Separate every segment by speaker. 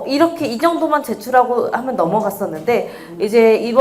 Speaker 1: 이렇게 이 정도만 제출하고 하면 넘어갔었는데 이제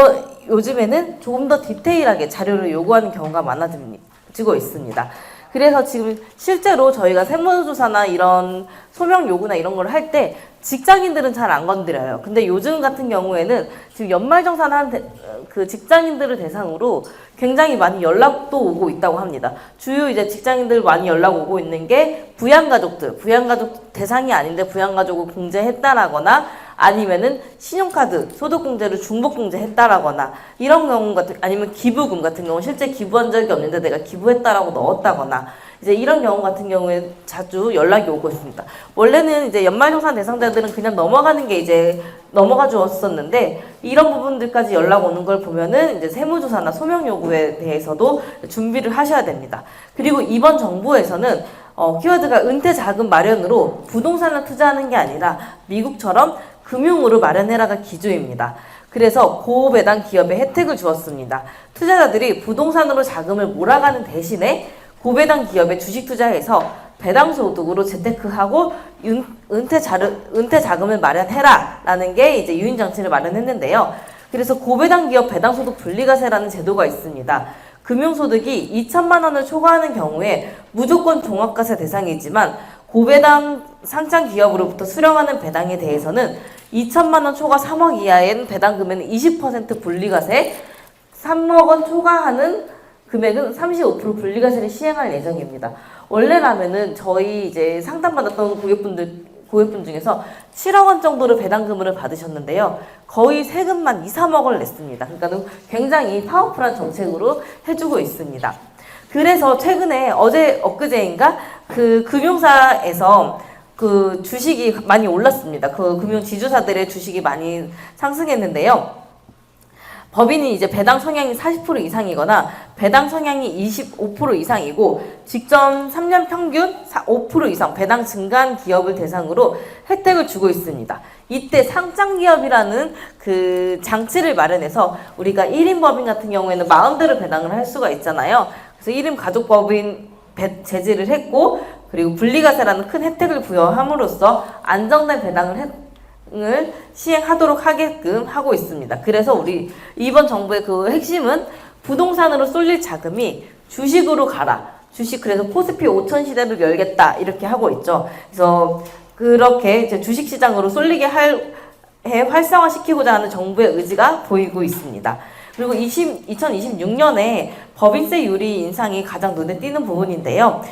Speaker 1: 요즘에는 조금 더 디테일하게 자료를 요구하는 경우가 많아지고 있습니다. 그래서 지금 실제로 저희가 세무조사나 이런 소명 요구나 이런 걸 할 때 직장인들은 잘 안 건드려요. 근데 요즘 같은 경우에는 지금 연말정산한 그 직장인들을 대상으로 굉장히 많이 연락도 오고 있다고 합니다. 주요 이제 직장인들 많이 연락 오고 있는 게 부양가족 대상이 아닌데 부양가족을 공제했다라거나 아니면은 신용카드 소득공제를 중복공제했다라거나 이런 경우 같은, 아니면 기부금 같은 경우 실제 기부한 적이 없는데 내가 기부했다라고 넣었다거나 이제 이런 경우 같은 경우에 자주 연락이 오고 있습니다. 원래는 이제 연말정산 대상자들은 그냥 넘어가는 게 이제 넘어가 주었었는데 이런 부분들까지 연락 오는 걸 보면은 이제 세무조사나 소명 요구에 대해서도 준비를 하셔야 됩니다. 그리고 이번 정부에서는 키워드가 은퇴 자금 마련으로 부동산을 투자하는 게 아니라 미국처럼 금융으로 마련해라가 기조입니다. 그래서 고배당 기업에 혜택을 주었습니다. 투자자들이 부동산으로 자금을 몰아가는 대신에 고배당 기업에 주식 투자해서 배당 소득으로 재테크하고 은퇴 자금을 마련해라 라는 게 이제 유인 장치를 마련했는데요. 그래서 고배당 기업 배당 소득 분리과세라는 제도가 있습니다. 금융소득이 2천만 원을 초과하는 경우에 무조건 종합과세 대상이지만 고배당 상장 기업으로부터 수령하는 배당에 대해서는 2천만 원 초과 3억 이하의 배당 금액은 20% 분리과세, 3억 원 초과하는 금액은 35% 분리과세를 시행할 예정입니다. 원래라면은 저희 이제 상담받았던 고객분 중에서 7억 원 정도를 배당금을 받으셨는데요. 거의 세금만 2, 3억을 냈습니다. 그러니까 굉장히 파워풀한 정책으로 해주고 있습니다. 그래서 최근에 엊그제인가 그 금융사에서 그 주식이 많이 올랐습니다. 그 금융지주사들의 주식이 많이 상승했는데요. 법인이 이제 배당 성향이 40% 이상이거나 배당 성향이 25% 이상이고 직전 3년 평균 5% 이상 배당 증가한 기업을 대상으로 혜택을 주고 있습니다. 이때 상장기업이라는 그 장치를 마련해서 우리가 1인 법인 같은 경우에는 마음대로 배당을 할 수가 있잖아요. 그래서 1인 가족법인 제지를 했고 그리고 분리과세라는 큰 혜택을 부여함으로써 안정된 배당을 시행하도록 하게끔 하고 있습니다. 그래서 우리 이번 정부의 그 핵심은 부동산으로 쏠릴 자금이 주식으로 가라. 그래서 코스피 5천 시대를 열겠다 이렇게 하고 있죠. 그래서 그렇게 이제 주식시장으로 쏠리게 활성화시키고자 하는 정부의 의지가 보이고 있습니다. 그리고 2026년에 법인세 유리 인상이 가장 눈에 띄는 부분인데요.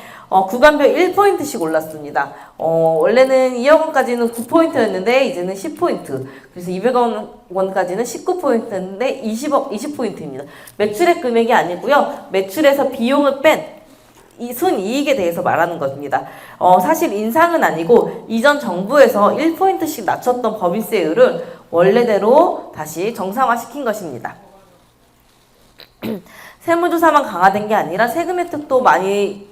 Speaker 1: 구간별 1포인트씩 올랐습니다. 원래는 2억 원까지는 9포인트였는데 이제는 10포인트. 그래서 200억 원까지는 19포인트인데 20포인트입니다. 매출액 금액이 아니고요. 매출에서 비용을 뺀 이 순이익에 대해서 말하는 겁니다. 사실 인상은 아니고 이전 정부에서 1포인트씩 낮췄던 법인세율을 원래대로 다시 정상화시킨 것입니다. 세무조사만 강화된 게 아니라 세금 혜택도 많이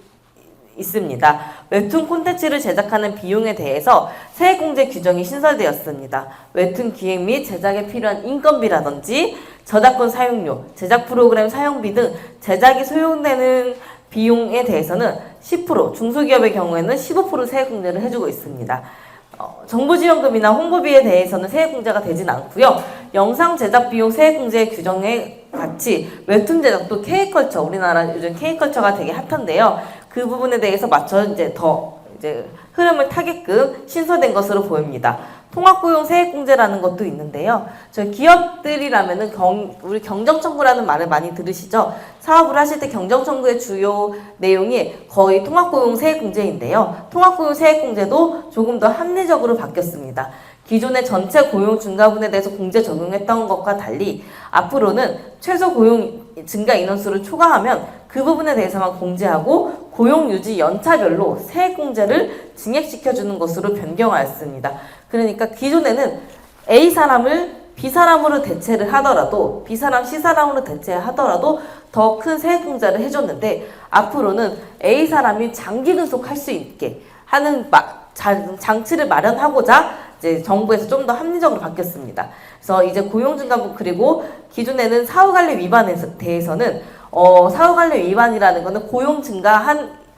Speaker 1: 있습니다. 웹툰 콘텐츠를 제작하는 비용에 대해서 세액공제 규정이 신설되었습니다. 웹툰 기획 및 제작에 필요한 인건비라든지 저작권 사용료, 제작 프로그램 사용비 등 제작이 소요되는 비용에 대해서는 10%, 중소기업의 경우에는 15% 세액공제를 해주고 있습니다. 정부지원금이나 홍보비에 대해서는 세액공제가 되진 않고요. 영상 제작 비용 세액공제 규정에 같이 웹툰 제작도 K컬처, 우리나라 요즘 K컬처가 되게 핫한데요. 그 부분에 대해서 맞춰 이제 흐름을 타게끔 신설된 것으로 보입니다. 통합고용 세액공제라는 것도 있는데요. 저희 기업들이라면은 우리 경정청구라는 말을 많이 들으시죠? 사업을 하실 때 경정청구의 주요 내용이 거의 통합고용 세액공제인데요. 통합고용 세액공제도 조금 더 합리적으로 바뀌었습니다. 기존의 전체 고용 증가분에 대해서 공제 적용했던 것과 달리 앞으로는 최소 고용 증가 인원수를 초과하면 그 부분에 대해서만 공제하고 고용 유지 연차별로 세액공제를 증액시켜주는 것으로 변경하였습니다. 그러니까 기존에는 A사람을 B사람으로 대체를 하더라도 B사람 C사람으로 대체하더라도 더 큰 세액공제를 해줬는데 앞으로는 A사람이 장기 근속할 수 있게 하는 장치를 마련하고자 이제 정부에서 좀 더 합리적으로 바뀌었습니다. 그래서 이제 고용증가부 그리고 기존에는 사후관리 위반에 대해서는 사후관리 위반이라는 거는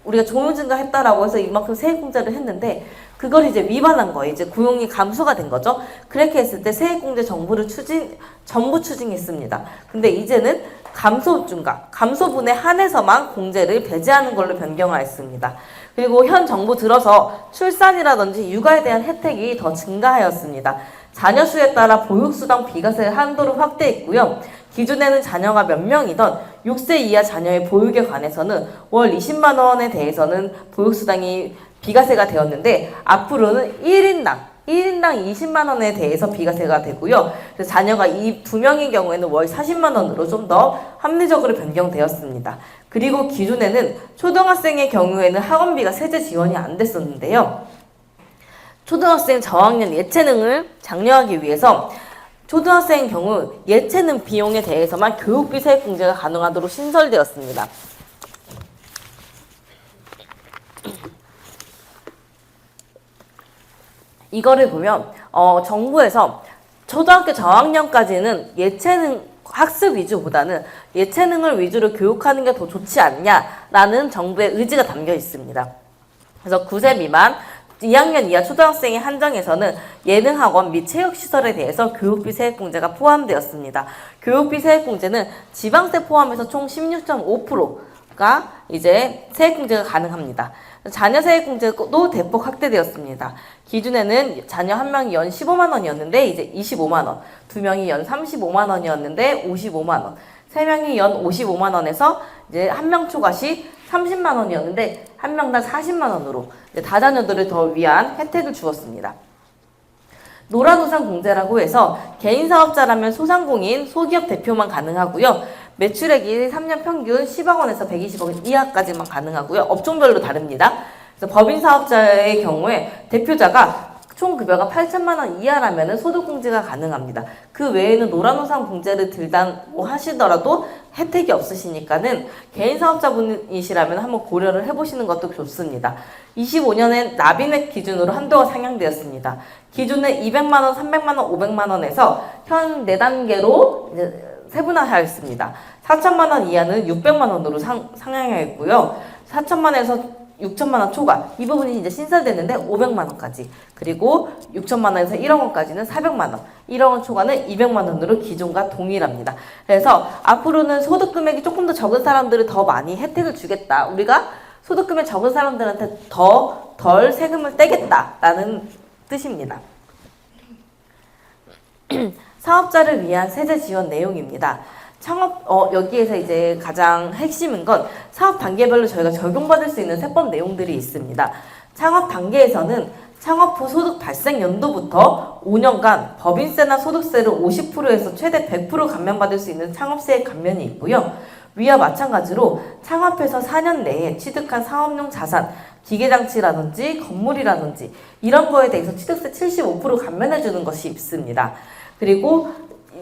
Speaker 1: 우리가 고용 증가했다라고 해서 이만큼 세액공제를 했는데 그걸 이제 위반한 거예요. 이제 고용이 감소가 된 거죠. 그렇게 했을 때 세액공제 전부 추징했습니다. 근데 이제는 감소분에 한해서만 공제를 배제하는 걸로 변경하였습니다. 그리고 현 정부 들어서 출산이라든지 육아에 대한 혜택이 더 증가하였습니다. 자녀 수에 따라 보육수당 비과세 한도를 확대했고요. 기존에는 자녀가 몇 명이던 6세 이하 자녀의 보육에 관해서는 월 20만 원에 대해서는 보육수당이 비과세가 되었는데 앞으로는 1인당 20만 원에 대해서 비과세가 되고요. 그래서 자녀가 이 2명의 경우에는 월 40만 원으로 좀 더 합리적으로 변경되었습니다. 그리고 기존에는 초등학생의 경우에는 학원비가 세제 지원이 안 됐었는데요. 초등학생 저학년 예체능을 장려하기 위해서 초등학생의 경우 예체능 비용에 대해서만 교육비 세액공제가 가능하도록 신설되었습니다. 이거를 보면 정부에서 초등학교 저학년까지는 예체능 학습 위주보다는 예체능을 위주로 교육하는 게 더 좋지 않냐라는 정부의 의지가 담겨 있습니다. 그래서 9세 미만 2학년 이하 초등학생의 한정에서는 예능학원 및 체육시설에 대해서 교육비 세액공제가 포함되었습니다. 교육비 세액공제는 지방세 포함해서 총 16.5%가 이제 세액공제가 가능합니다. 자녀 세액공제도 대폭 확대되었습니다. 기존에는 자녀 한 명이 연 15만 원이었는데 이제 25만 원, 두 명이 연 35만 원이었는데 55만 원, 세 명이 연 55만 원에서 이제 한 명 초과시 30만 원이었는데 한 명당 40만 원으로 다자녀들을 더 위한 혜택을 주었습니다. 노란우산 공제라고 해서 개인 사업자라면 소상공인, 소기업 대표만 가능하고요. 매출액이 3년 평균 10억 원에서 120억 원 이하까지만 가능하고요. 업종별로 다릅니다. 그래서 법인 사업자의 경우에 대표자가 총 급여가 8천만 원 이하라면 소득공제가 가능합니다. 그 외에는 노란우산 공제를 들다고 하시더라도 혜택이 없으시니까는 개인 사업자분이시라면 한번 고려를 해보시는 것도 좋습니다. 25년엔 납인액 기준으로 한도가 상향되었습니다. 기존에 200만 원, 300만 원, 500만 원에서 현 4단계로 이제 세분화하였습니다. 4천만 원 이하는 600만 원으로 상향하였고요. 4천만 원에서 6천만 원 초과 이 부분이 이제 신설되는데 500만 원까지, 그리고 6천만 원에서 1억 원까지는 400만 원, 1억 원 초과는 200만 원으로 기존과 동일합니다. 그래서 앞으로는 소득 금액이 조금 더 적은 사람들을 더 많이 혜택을 주겠다. 우리가 소득 금액 적은 사람들한테 덜 세금을 떼겠다라는 뜻입니다. 사업자를 위한 세제 지원 내용입니다. 여기에서 이제 가장 핵심인 건 사업 단계별로 저희가 적용받을 수 있는 세법 내용들이 있습니다. 창업 단계에서는 창업 후 소득 발생 연도부터 5년간 법인세나 소득세를 50%에서 최대 100% 감면받을 수 있는 창업세액 감면이 있고요. 위와 마찬가지로 창업해서 4년 내에 취득한 사업용 자산, 기계장치라든지 건물이라든지 이런 거에 대해서 취득세 75% 감면해주는 것이 있습니다. 그리고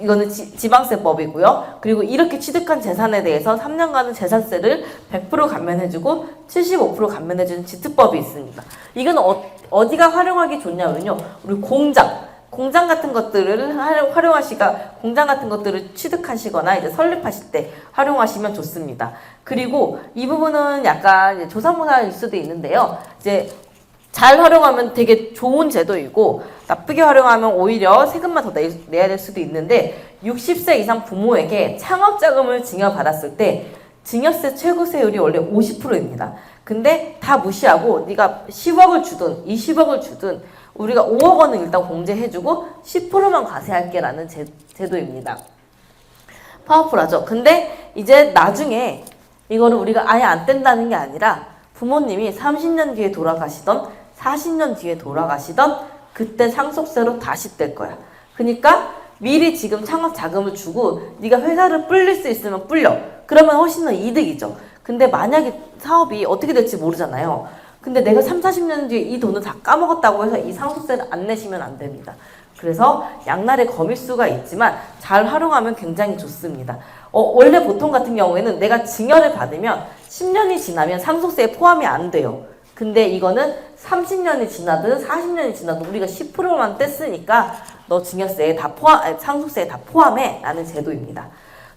Speaker 1: 이거는 지방세법이고요. 그리고 이렇게 취득한 재산에 대해서 3년간은 재산세를 100% 감면해주고 75% 감면해주는 지특법이 있습니다. 이건 어디가 활용하기 좋냐면요. 우리 공장 같은 것들을 공장 같은 것들을 취득하시거나 이제 설립하실 때 활용하시면 좋습니다. 그리고 이 부분은 약간 조사모사일 수도 있는데요. 이제 잘 활용하면 되게 좋은 제도이고 나쁘게 활용하면 오히려 세금만 더 내야 될 수도 있는데 60세 이상 부모에게 창업자금을 증여받았을 때 증여세 최고세율이 원래 50%입니다. 근데 다 무시하고 네가 10억을 주든 20억을 주든 우리가 5억 원은 일단 공제해주고 10%만 과세할게 라는 제도입니다. 파워풀하죠. 근데 이제 나중에 이거를 우리가 아예 안 뗀다는 게 아니라 부모님이 30년 뒤에 돌아가시던 40년 뒤에 돌아가시던 그때 상속세로 다시 뗄 거야. 그러니까 미리 지금 창업 자금을 주고 네가 회사를 불릴 수 있으면 불려. 그러면 훨씬 더 이득이죠. 근데 만약에 사업이 어떻게 될지 모르잖아요. 근데 내가 30-40년 뒤에 이 돈을 다 까먹었다고 해서 이 상속세를 안 내시면 안 됩니다. 그래서 양날의 검일 수가 있지만 잘 활용하면 굉장히 좋습니다. 원래 보통 같은 경우에는 내가 증여를 받으면 10년이 지나면 상속세에 포함이 안 돼요. 근데 이거는 30년이 지나든 40년이 지나도 우리가 10%만 뗐으니까 너 증여세에 상속세에 다 포함해 라는 제도입니다.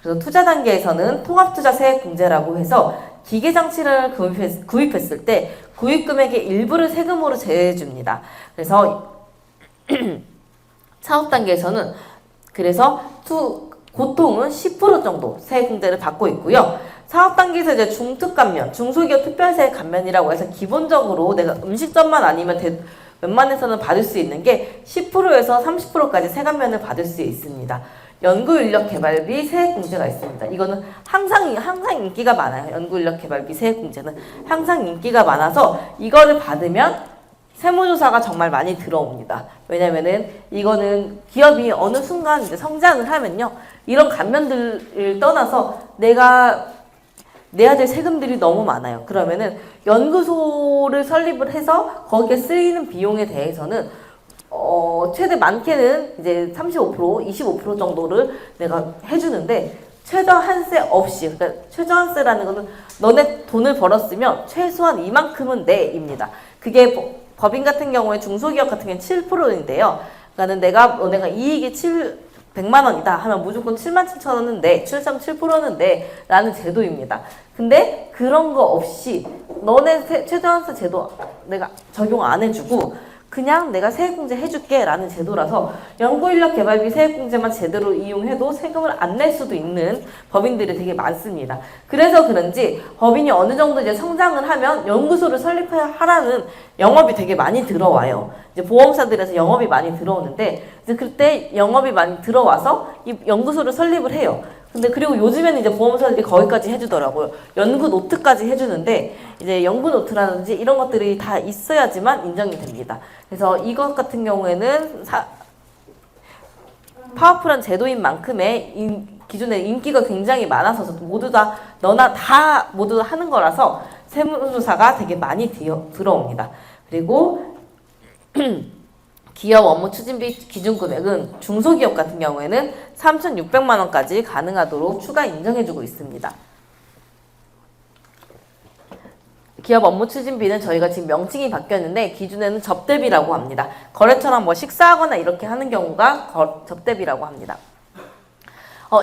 Speaker 1: 그래서 투자 단계에서는 통합투자 세액공제라고 해서 기계장치를 구입했을 때 구입금액의 일부를 세금으로 제외해 줍니다. 그래서 창업 단계에서는 그래서 보통은 10% 정도 세액공제를 받고 있고요. 사업 단계에서 이제 중특 감면, 중소기업 특별세액 감면이라고 해서 기본적으로 내가 음식점만 아니면 웬만해서는 받을 수 있는 게 10%에서 30%까지 세감면을 받을 수 있습니다. 연구인력개발비 세액공제가 있습니다. 이거는 항상 인기가 많아요. 연구인력개발비 세액공제는 항상 인기가 많아서 이거를 받으면 세무조사가 정말 많이 들어옵니다. 왜냐면은 이거는 기업이 어느 순간 이제 성장을 하면요. 이런 감면들을 떠나서 내가 내야 될 세금들이 너무 많아요. 그러면은 연구소를 설립을 해서 거기에 쓰이는 비용에 대해서는 최대 많게는 이제 35%, 25% 정도를 내가 해주는데 최저한세 없이, 그러니까 최저한세라는 거는 너네 돈을 벌었으면 최소한 이만큼은 내입니다. 그게 법인 같은 경우에 중소기업 같은 경우에 7%인데요. 그러니까 너네가 이익이 100만 원이다 하면 무조건 77,000원은 내, 7.7%는 내 라는 제도입니다. 근데 그런 거 없이 너네 최저한세 제도 내가 적용 안 해주고 그냥 내가 세액공제 해줄게 라는 제도라서 연구인력개발비 세액공제만 제대로 이용해도 세금을 안 낼 수도 있는 법인들이 되게 많습니다. 그래서 그런지 법인이 어느 정도 이제 성장을 하면 연구소를 설립하라는 영업이 되게 많이 들어와요. 이제 보험사들에서 영업이 많이 들어오는데 이제 그때 영업이 많이 들어와서 이 연구소를 설립을 해요. 근데 그리고 요즘에는 이제 보험사들이 거기까지 해주더라고요. 연구 노트까지 해주는데 이제 연구 노트라든지 이런 것들이 다 있어야지만 인정이 됩니다. 그래서 이것 같은 경우에는 파워풀한 제도인 만큼의 기존에 인기가 굉장히 많아서 모두 다 너나 다 모두 하는 거라서 세무조사가 되게 많이 들어옵니다. 그리고 기업 업무 추진비 기준 금액은 중소기업 같은 경우에는 3,600만 원까지 가능하도록 추가 인정해주고 있습니다. 기업 업무 추진비는 저희가 지금 명칭이 바뀌었는데 기존에는 접대비라고 합니다. 거래처랑 뭐 식사하거나 이렇게 하는 경우가 접대비라고 합니다.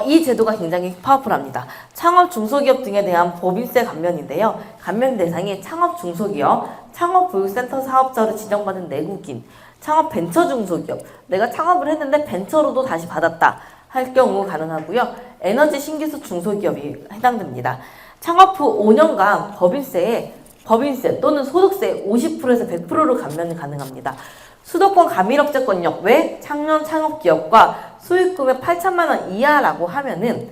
Speaker 1: 이 제도가 굉장히 파워풀합니다. 창업 중소기업 등에 대한 법인세 감면인데요. 감면 대상이 창업 중소기업, 창업보육센터 사업자로 지정받은 내국인, 창업 벤처 중소기업, 내가 창업을 했는데 벤처로도 다시 받았다 할 경우 가능하고요. 에너지 신기술 중소기업이 해당됩니다. 창업 후 5년간 법인세 또는 소득세 50%에서 100%로 감면이 가능합니다. 수도권 가밀업체권역 외 청년 창업기업과 수익금액 8천만 원 이하라고 하면은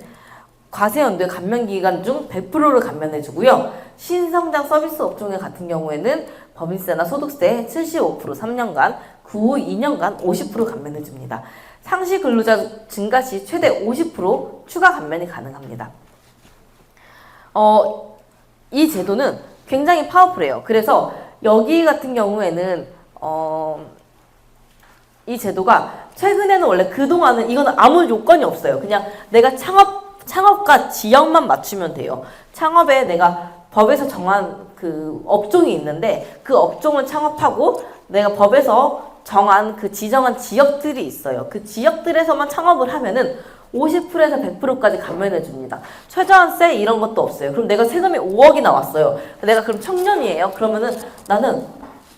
Speaker 1: 과세연도의 감면기간 중 100%를 감면해주고요. 신성장 서비스 업종의 같은 경우에는 법인세나 소득세 75% 3년간, 그 후 2년간 50% 감면해줍니다. 상시 근로자 증가 시 최대 50% 추가 감면이 가능합니다. 이 제도는 굉장히 파워풀해요. 그래서 여기 같은 경우에는 이 제도가 최근에는 원래 그동안은 이거는 아무 요건이 없어요. 그냥 내가 창업과 지역만 맞추면 돼요. 창업에 내가 법에서 정한 그 업종이 있는데 그 업종을 창업하고 내가 법에서 정한 그 지정한 지역들이 있어요. 그 지역들에서만 창업을 하면은 50%에서 100%까지 감면해 줍니다. 최저한세 이런 것도 없어요. 그럼 내가 세금이 5억이 나왔어요. 내가 그럼 청년이에요. 그러면은 나는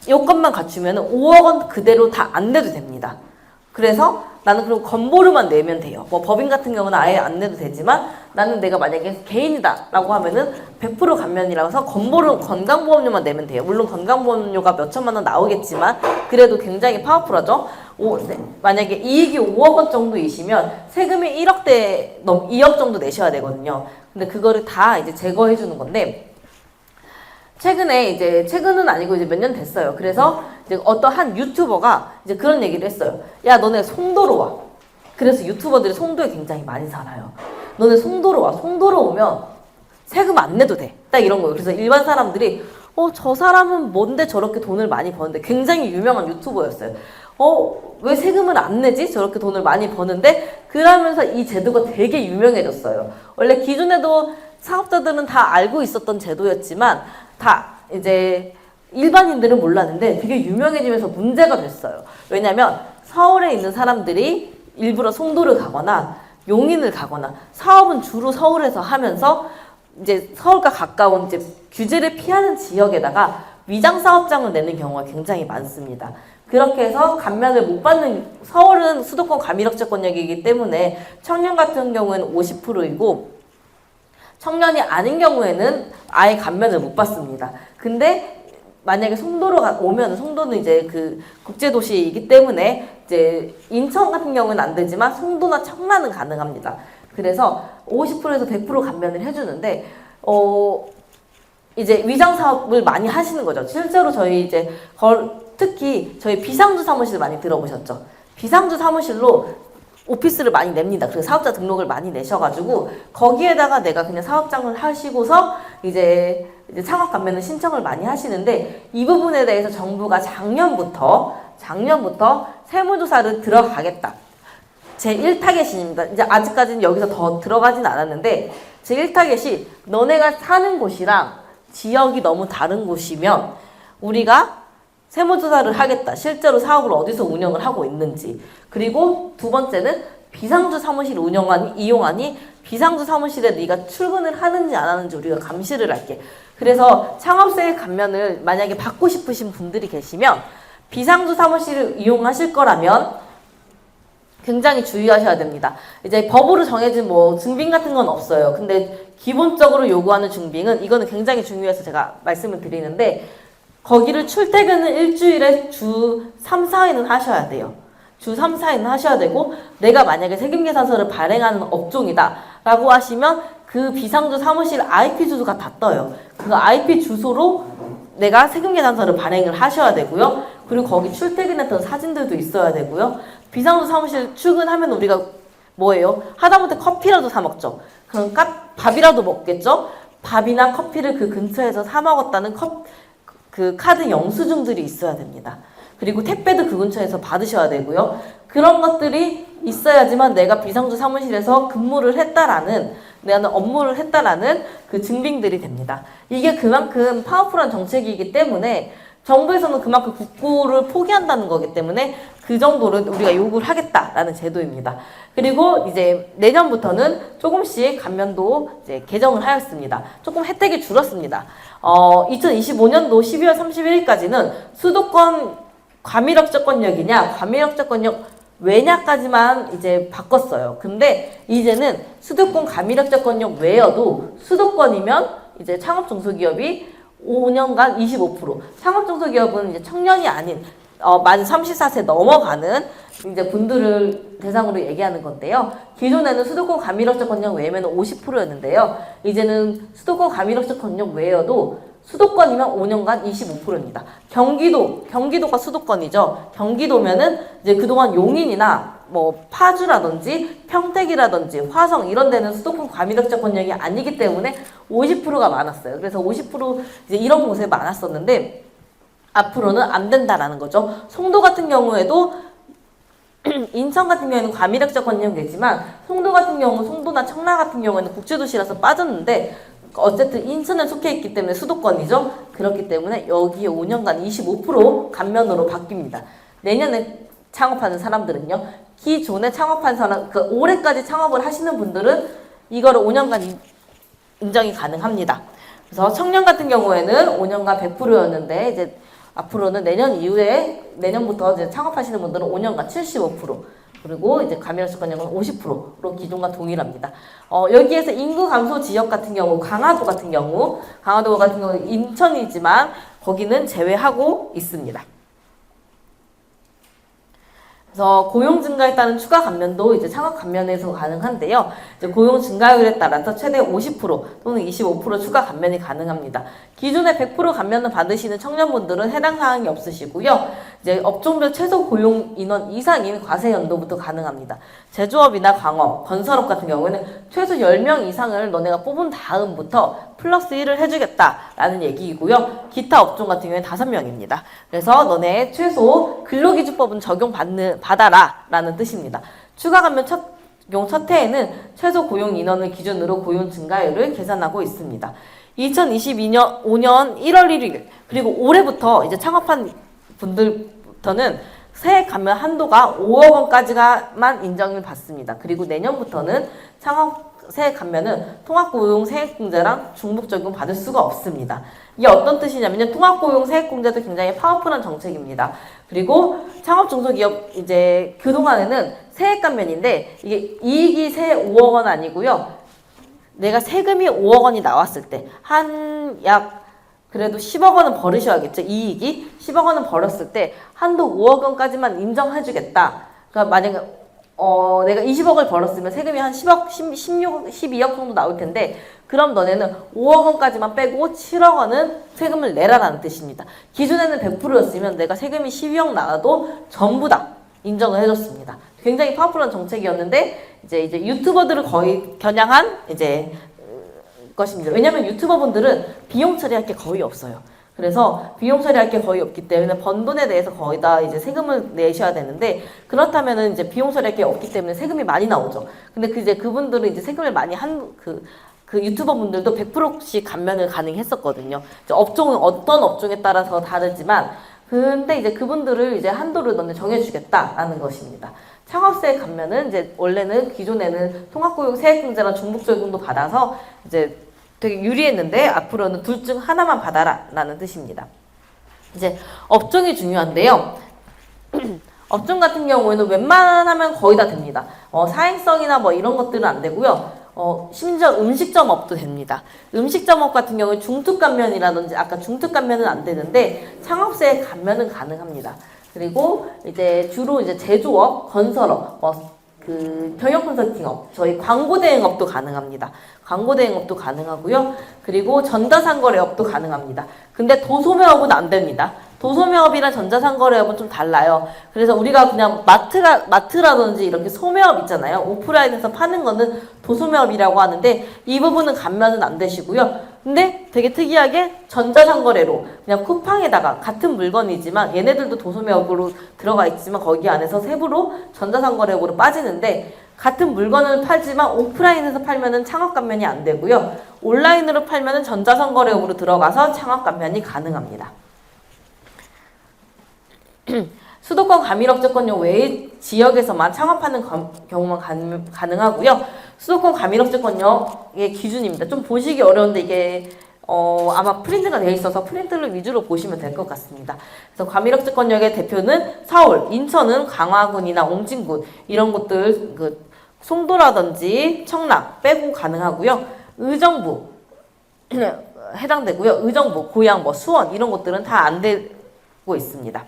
Speaker 1: 요건만 갖추면은 5억 원 그대로 다 안 내도 됩니다. 그래서 나는 그럼 건보료만 내면 돼요. 뭐 법인 같은 경우는 아예 안 내도 되지만 나는 내가 만약에 개인이다 라고 하면은 100% 감면이라서 건강보험료만 내면 돼요. 물론 건강보험료가 몇 천만 원 나오겠지만 그래도 굉장히 파워풀하죠. 만약에 이익이 5억 원 정도이시면 세금이 2억 정도 내셔야 되거든요. 근데 그거를 다 이제 제거해 주는 건데 최근은 아니고 이제 몇 년 됐어요. 그래서 이제 어떤 한 유튜버가 이제 그런 얘기를 했어요. 야, 너네 송도로 와. 그래서 유튜버들이 송도에 굉장히 많이 살아요. 너네 송도로 와. 송도로 오면 세금 안 내도 돼. 딱 이런 거예요. 그래서 일반 사람들이 저 사람은 뭔데 저렇게 돈을 많이 버는데 굉장히 유명한 유튜버였어요. 왜 세금을 안 내지? 저렇게 돈을 많이 버는데 그러면서 이 제도가 되게 유명해졌어요. 원래 기존에도 사업자들은 다 알고 있었던 제도였지만 다 이제 일반인들은 몰랐는데 되게 유명해지면서 문제가 됐어요. 왜냐면 서울에 있는 사람들이 일부러 송도를 가거나 용인을 가거나 사업은 주로 서울에서 하면서 이제 서울과 가까운 이제 규제를 피하는 지역에다가 위장 사업장을 내는 경우가 굉장히 많습니다. 그렇게 해서 감면을 못 받는, 서울은 수도권 과밀억제권역이기 때문에 청년 같은 경우에는 50%이고 청년이 아닌 경우에는 아예 감면을 못 받습니다. 근데 만약에 송도로 오면, 송도는 이제 그 국제도시이기 때문에 이제 인천 같은 경우는 안 되지만 송도나 청라는 가능합니다. 그래서 50%에서 100% 감면을 해주는데, 이제 위장 사업을 많이 하시는 거죠. 실제로 저희 이제 특히 저희 비상주 사무실 많이 들어보셨죠? 비상주 사무실로 오피스를 많이 냅니다. 그래서 사업자 등록을 많이 내셔가지고 거기에다가 내가 그냥 사업장을 하시고서 이제 창업 감면을 신청을 많이 하시는데, 이 부분에 대해서 정부가 작년부터 세무조사를 들어가겠다. 제 1타겟입니다. 이제 아직까지는 여기서 더 들어가진 않았는데, 제 1타겟이 너네가 사는 곳이랑 지역이 너무 다른 곳이면 우리가 세무조사를 하겠다. 실제로 사업을 어디서 운영을 하고 있는지. 그리고 두 번째는 비상주 사무실 이용하니 비상주 사무실에 네가 출근을 하는지 안 하는지 우리가 감시를 할게. 그래서 창업세 감면을 만약에 받고 싶으신 분들이 계시면 비상주 사무실을 이용하실 거라면 굉장히 주의하셔야 됩니다. 이제 법으로 정해진 뭐 증빙 같은 건 없어요. 근데 기본적으로 요구하는 증빙은, 이거는 굉장히 중요해서 제가 말씀을 드리는데, 거기를 출퇴근을 일주일에 주 3, 4회는 하셔야 돼요. 주 3, 4회는 하셔야 되고, 내가 만약에 세금계산서를 발행하는 업종이다 라고 하시면 그 비상주 사무실 IP 주소가 다 떠요. 그 IP 주소로 내가 세금계산서를 발행을 하셔야 되고요. 그리고 거기 출퇴근했던 사진들도 있어야 되고요. 비상주 사무실 출근하면 우리가 뭐예요? 하다못해 커피라도 사 먹죠. 그럼 밥이라도 먹겠죠? 밥이나 커피를 그 근처에서 사 먹었다는 그 카드 영수증들이 있어야 됩니다. 그리고 택배도 그 근처에서 받으셔야 되고요. 그런 것들이 있어야지만 내가 비상주 사무실에서 근무를 했다라는, 내가 업무를 했다라는 그 증빙들이 됩니다. 이게 그만큼 파워풀한 정책이기 때문에 정부에서는 그만큼 국고를 포기한다는 거기 때문에 그 정도를 우리가 요구를 하겠다라는 제도입니다. 그리고 이제 내년부터는 조금씩 감면도 이제 개정을 하였습니다. 조금 혜택이 줄었습니다. 2025년도 12월 31일까지는 수도권 과밀억제권역이냐 과밀억제권역 외냐까지만 이제 바꿨어요. 근데 이제는 수도권 과밀억제권역 외여도 수도권이면 이제 창업중소기업이 5년간 25%, 창업중소기업은 이제 청년이 아닌 만 34세 넘어가는 이제 분들을 대상으로 얘기하는 건데요. 기존에는 수도권 과밀억제권역 외에는 50%였는데요. 이제는 수도권 과밀억제권역 외여도 수도권이면 5년간 25%입니다. 경기도가 수도권이죠. 경기도면은 이제 그동안 용인이나 뭐 파주라든지 평택이라든지 화성 이런 데는 수도권 과밀억제권역이 아니기 때문에 50%가 많았어요. 그래서 50% 이제 이런 곳에 많았었는데 앞으로는 안 된다라는 거죠. 송도 같은 경우에도 인천 같은 경우에는 과밀억제권역이지만 송도 같은 경우, 송도나 청라 같은 경우에는 국제도시라서 빠졌는데 어쨌든 인천에 속해 있기 때문에 수도권이죠. 그렇기 때문에 여기에 5년간 25% 감면으로 바뀝니다. 내년에 창업하는 사람들은요, 기존에 창업한 사람, 그 올해까지 창업을 하시는 분들은 이거를 5년간 인정이 가능합니다. 그래서 청년 같은 경우에는 5년간 100%였는데 이제 앞으로는 내년부터 이제 창업하시는 분들은 5년간 75%, 그리고 이제 과밀억제권역은 50%로 기존과 동일합니다. 여기에서 인구 감소 지역 같은 경우, 강화도 같은 경우 인천이지만 거기는 제외하고 있습니다. 그래서 고용 증가에 따른 추가 감면도 이제 창업 감면에서 가능한데요. 이제 고용 증가율에 따라서 최대 50% 또는 25% 추가 감면이 가능합니다. 기존에 100% 감면을 받으시는 청년분들은 해당 사항이 없으시고요. 이제 업종별 최소 고용 인원 이상인 과세 연도부터 가능합니다. 제조업이나 광업, 건설업 같은 경우에는 최소 10명 이상을 너네가 뽑은 다음부터 플러스 1을 해주겠다라는 얘기이고요. 기타 업종 같은 경우에는 5명입니다. 그래서 너네 최소 근로기준법은 받아라 라는 뜻입니다. 추가 감면 적용 첫 해에는 최소 고용 인원을 기준으로 고용 증가율을 계산하고 있습니다. 2022년 5년 1월 1일 그리고 올해부터 이제 창업한 분들부터는 세액 감면 한도가 5억 원까지만 인정을 받습니다. 그리고 내년부터는 세액 감면은 통합고용 세액공제랑 중복적용 받을 수가 없습니다. 이게 어떤 뜻이냐면요. 통합고용 세액공제도 굉장히 파워풀한 정책입니다. 그리고 창업중소기업 이제 그동안에는 세액 감면인데 이게 이익이 세 5억 원 아니고요. 내가 세금이 5억 원이 나왔을 때 한 약 그래도 10억 원은 벌으셔야겠죠. 이익이 10억 원은 벌었을 때 한도 5억 원까지만 인정해주겠다. 그러니까 만약에 내가 20억을 벌었으면 세금이 한 10억, 16억, 12억 정도 나올 텐데 그럼 너네는 5억 원까지만 빼고 7억 원은 세금을 내라라는 뜻입니다. 기존에는 100%였으면 내가 세금이 12억 나와도 전부 다 인정을 해줬습니다. 굉장히 파워풀한 정책이었는데 이제 유튜버들을 거의 겨냥한 이제 것입니다. 왜냐하면 유튜버 분들은 비용 처리할 게 거의 없어요. 그래서 비용 처리할 게 거의 없기 때문에 번 돈에 대해서 거의 다 이제 세금을 내셔야 되는데 그렇다면은 이제 비용 처리할 게 없기 때문에 세금이 많이 나오죠. 근데 그분들은 이제 세금을 많이 한 그 유튜버 분들도 100%씩 감면을 가능했었거든요. 이제 업종은 어떤 업종에 따라서 다르지만 근데 이제 그분들을 이제 한도를 너네 정해주겠다라는 것입니다. 창업세 감면은 이제 원래는 기존에는 통합고용 세액공제랑 중복적용도 받아서 이제 되게 유리했는데 앞으로는 둘 중 하나만 받아라 라는 뜻입니다. 이제 업종이 중요한데요. 업종 같은 경우에는 웬만하면 거의 다 됩니다. 사행성이나 뭐 이런 것들은 안 되고요. 심지어 음식점업도 됩니다. 음식점업 같은 경우에 중투감면이라든지 아까 중투감면은 안 되는데 창업세 감면은 가능합니다. 그리고 이제 주로 이제 제조업, 건설업, 경영 컨설팅업, 저희 광고 대행업도 가능합니다. 광고 대행업도 가능하고요. 그리고 전자상거래업도 가능합니다. 근데 도소매업은 안 됩니다. 도소매업이랑 전자상거래업은 좀 달라요. 그래서 우리가 그냥 마트라든지 이렇게 소매업 있잖아요. 오프라인에서 파는 거는 도소매업이라고 하는데 이 부분은 감면은 안 되시고요. 근데 되게 특이하게 전자상거래로 그냥 쿠팡에다가 같은 물건이지만 얘네들도 도소매업으로 들어가 있지만 거기 안에서 세부로 전자상거래업으로 빠지는데 같은 물건을 팔지만 오프라인에서 팔면은 창업감면이 안 되고요. 온라인으로 팔면은 전자상거래업으로 들어가서 창업감면이 가능합니다. 수도권 가밀업제권료 외의 지역에서만 창업하는 경우만 가능하고요. 수도권 가밀업제권료의 기준입니다. 좀 보시기 어려운데 이게 아마 프린트가 되어 있어서 프린트를 위주로 보시면 될 것 같습니다. 그래서 가밀업제권역의 대표는 서울, 인천은 강화군이나 옹진군 이런 곳들 송도라든지 청락 빼고 가능하고요. 의정부 해당되고요. 의정부, 고양, 수원 이런 곳들은 다 안 되고 있습니다.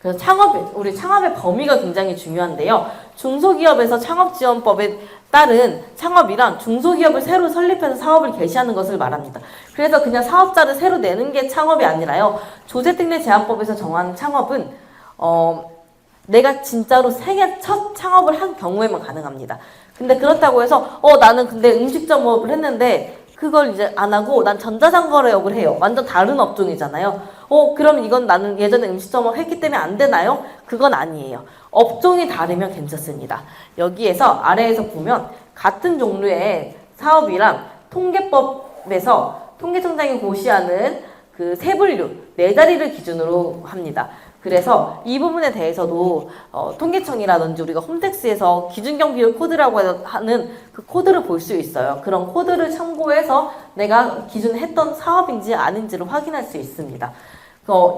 Speaker 1: 그래서 우리 창업의 범위가 굉장히 중요한데요. 중소기업에서 창업지원법에 따른 창업이란 중소기업을 새로 설립해서 사업을 개시하는 것을 말합니다. 그래서 그냥 사업자를 새로 내는 게 창업이 아니라요. 조세특례 제한법에서 정한 창업은 내가 진짜로 생애 첫 창업을 한 경우에만 가능합니다. 근데 그렇다고 해서 나는 근데 음식점업을 했는데 그걸 이제 안 하고 난 전자상거래업을 해요. 완전 다른 업종이잖아요. 그럼 이건 나는 예전에 음식점업 했기 때문에 안 되나요? 그건 아니에요. 업종이 다르면 괜찮습니다. 여기에서 아래에서 보면 같은 종류의 사업이랑 통계법에서 통계청장이 고시하는 그 세분류, 4자리를 기준으로 합니다. 그래서 이 부분에 대해서도 통계청이라든지 우리가 홈택스에서 기준경비율 코드라고 하는 그 코드를 볼 수 있어요. 그런 코드를 참고해서 내가 기존에 했던 사업인지 아닌지를 확인할 수 있습니다.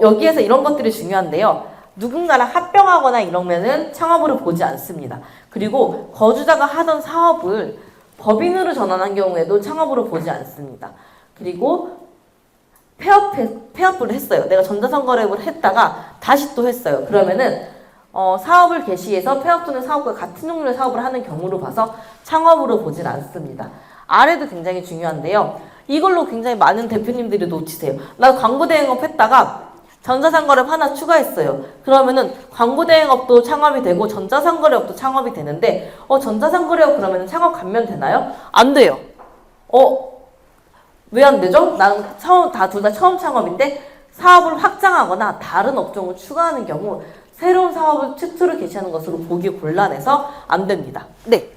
Speaker 1: 여기에서 이런 것들이 중요한데요. 누군가랑 합병하거나 이러면은 창업으로 보지 않습니다. 그리고 거주자가 하던 사업을 법인으로 전환한 경우에도 창업으로 보지 않습니다. 그리고 폐업을 했어요. 내가 전자상거래업을 했다가 다시 또 했어요. 그러면은 사업을 개시해서 폐업되는 사업과 같은 종류의 사업을 하는 경우로 봐서 창업으로 보질 않습니다. 아래도 굉장히 중요한데요. 이걸로 굉장히 많은 대표님들이 놓치세요. 나 광고대행업 했다가 전자상거래업 하나 추가했어요. 그러면은 광고대행업도 창업이 되고 전자상거래업도 창업이 되는데 전자상거래업 그러면 창업 감면 되나요? 안 돼요. 왜 안 되죠? 나는 둘 다 처음 창업인데 사업을 확장하거나 다른 업종을 추가하는 경우 새로운 사업을 최초로 개시하는 것으로 보기 곤란해서 안 됩니다. 네.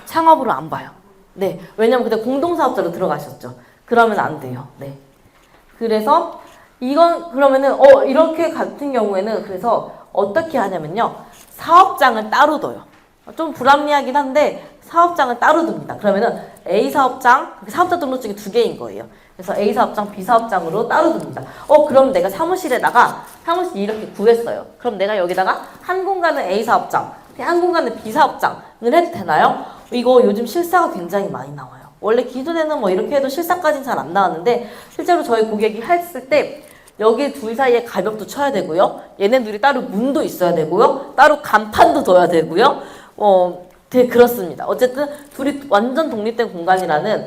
Speaker 1: 창업으로 안 봐요. 네. 왜냐면 그때 공동사업자로 들어가셨죠. 그러면 안 돼요. 네. 그래서 이건 그러면은 이렇게 같은 경우에는 그래서 어떻게 하냐면요. 사업장을 따로 둬요. 좀 불합리하긴 한데 사업장을 따로 둡니다. 그러면은 A 사업장, 사업자 등록증이 두 개인 거예요. 그래서 A 사업장, B 사업장으로 따로 둡니다. 그럼 내가 사무실에다가 사무실 이렇게 구했어요. 그럼 내가 여기다가 한 공간은 A 사업장, 한 공간은 B 사업장을 해도 되나요? 이거 요즘 실사가 굉장히 많이 나와요. 원래 기존에는 뭐 이렇게 해도 실사까지는 잘 안 나왔는데 실제로 저희 고객이 했을 때 여기 둘 사이에 가벽도 쳐야 되고요. 얘네들이 따로 문도 있어야 되고요. 따로 간판도 둬야 되고요. 되게 그렇습니다. 어쨌든 둘이 완전 독립된 공간이라는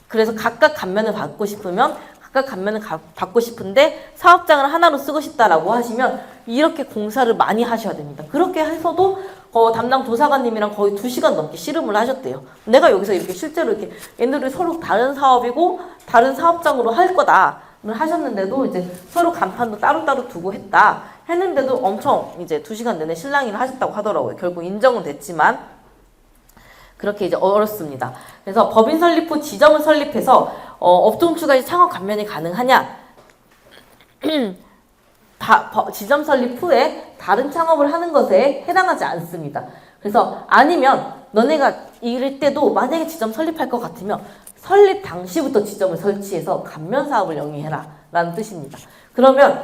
Speaker 1: 그래서 각각 감면을 받고 싶으면 각각 감면을 받고 싶은데 사업장을 하나로 쓰고 싶다라고 하시면 이렇게 공사를 많이 하셔야 됩니다. 그렇게 해서도 담당 조사관님이랑 거의 2시간 넘게 씨름을 하셨대요. 내가 여기서 이렇게 실제로 이렇게 얘네들이 서로 다른 사업이고 다른 사업장으로 할 거다. 하셨는데도 이제 서로 간판도 따로따로 두고 했는데도 엄청 이제 2시간 내내 실랑이를 하셨다고 하더라고요. 결국 인정은 됐지만 그렇게 이제 어렵습니다. 그래서 법인 설립 후 지점을 설립해서 업종 추가의 창업 감면이 가능하냐? 지점 설립 후에 다른 창업을 하는 것에 해당하지 않습니다. 그래서 아니면 너네가 이럴 때도 만약에 지점 설립할 것 같으면 설립 당시부터 지점을 설치해서 감면 사업을 영위해라 라는 뜻입니다. 그러면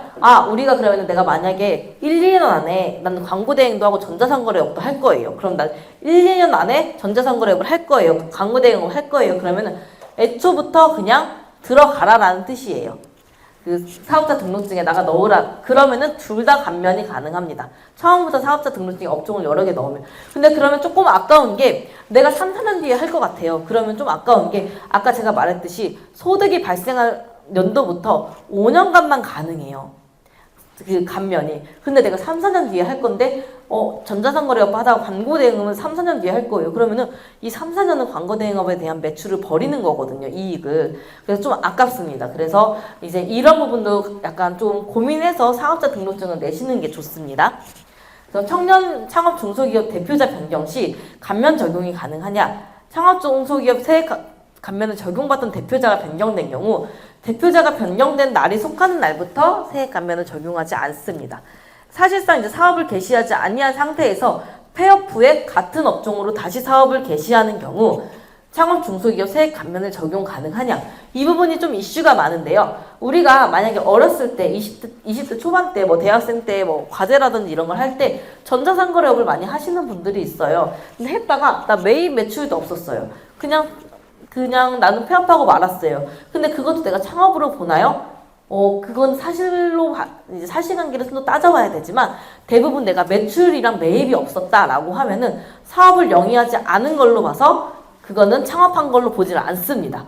Speaker 1: 우리가 그러면 내가 만약에 1, 2년 안에 나는 광고 대행도 하고 전자상거래업도 할 거예요. 그럼 난 1, 2년 안에 전자상거래업을 할 거예요. 광고 대행을 할 거예요. 그러면은 애초부터 그냥 들어가라 라는 뜻이에요. 그 사업자 등록증에다가 넣으라. 그러면은 둘 다 감면이 가능합니다. 처음부터 사업자 등록증에 업종을 여러 개 넣으면. 근데 그러면 조금 아까운 게 내가 3, 4년 뒤에 할 것 같아요. 그러면 좀 아까운 게 아까 제가 말했듯이 소득이 발생할 연도부터 5년간만 가능해요. 그 감면이. 근데 내가 3, 4년 뒤에 할 건데 전자상거래업 하다가 광고 대행은 3, 4년 뒤에 할 거예요. 그러면은 이 3, 4년은 광고 대행업에 대한 매출을 버리는 거거든요. 이익을. 그래서 좀 아깝습니다. 그래서 이제 이런 부분도 약간 좀 고민해서 사업자 등록증을 내시는 게 좋습니다. 그래서 청년 창업 중소기업 대표자 변경 시 감면 적용이 가능하냐? 창업 중소기업 세액 감면을 적용받던 대표자가 변경된 경우 대표자가 변경된 날이 속하는 날부터 세액 감면을 적용하지 않습니다. 사실상 이제 사업을 개시하지 아니한 상태에서 폐업 후에 같은 업종으로 다시 사업을 개시하는 경우 창업 중소기업 세액 감면을 적용 가능하냐? 이 부분이 좀 이슈가 많은데요. 우리가 만약에 어렸을 때 20대 초반 때 뭐 대학생 때 뭐 과제라든지 이런 걸 할 때 전자상거래업을 많이 하시는 분들이 있어요. 근데 했다가 나 매입 매출도 없었어요. 그냥 나는 폐업하고 말았어요. 근데 그것도 내가 창업으로 보나요? 그건 사실로 이제 사실관계를 좀 더 따져봐야 되지만 대부분 내가 매출이랑 매입이 없었다라고 하면은 사업을 영위하지 않은 걸로 봐서 그거는 창업한 걸로 보질 않습니다.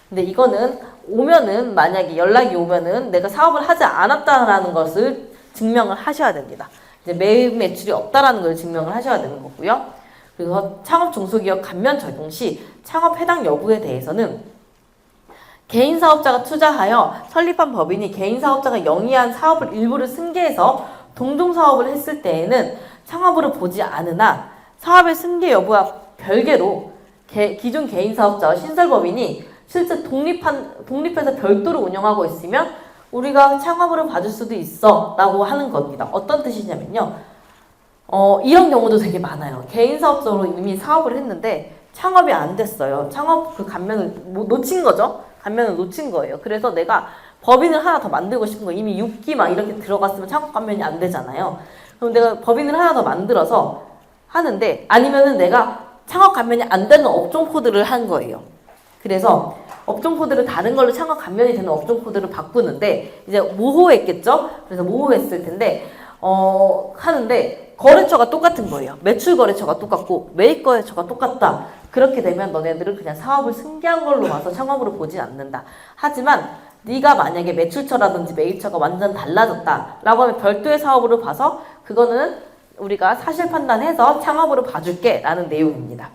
Speaker 1: 근데 이거는 오면은 만약에 연락이 오면은 내가 사업을 하지 않았다라는 것을 증명을 하셔야 됩니다. 이제 매입 매출이 없다라는 걸 증명을 하셔야 되는 거고요. 그래서 창업 중소기업 감면 적용 시 창업 해당 여부에 대해서는 개인 사업자가 투자하여 설립한 법인이 개인 사업자가 영위한 사업을 일부를 승계해서 동종 사업을 했을 때에는 창업으로 보지 않으나 사업의 승계 여부와 별개로 기존 개인 사업자와 신설법인이 실제 독립해서 별도로 운영하고 있으면 우리가 창업으로 봐줄 수도 있어 라고 하는 겁니다. 어떤 뜻이냐면요. 이런 경우도 되게 많아요. 개인 사업자로 이미 사업을 했는데 창업이 안 됐어요. 창업 그 감면을 놓친 거죠. 감면을 놓친 거예요. 그래서 내가 법인을 하나 더 만들고 싶은 거 이미 6기 막 이렇게 들어갔으면 창업 감면이 안 되잖아요. 그럼 내가 법인을 하나 더 만들어서 하는데 아니면은 내가 창업 감면이 안 되는 업종 코드를 한 거예요. 그래서 업종 코드를 다른 걸로 창업 감면이 되는 업종 코드를 바꾸는데 이제 모호했겠죠? 그래서 모호했을 텐데 하는데 거래처가 똑같은 거예요. 매출 거래처가 똑같고 매입 거래처가 똑같다. 그렇게 되면 너네들은 그냥 사업을 승계한 걸로 봐서 창업으로 보지 않는다. 하지만 네가 만약에 매출처라든지 매입처가 완전 달라졌다라고 하면 별도의 사업으로 봐서 그거는 우리가 사실 판단해서 창업으로 봐줄게 라는 내용입니다.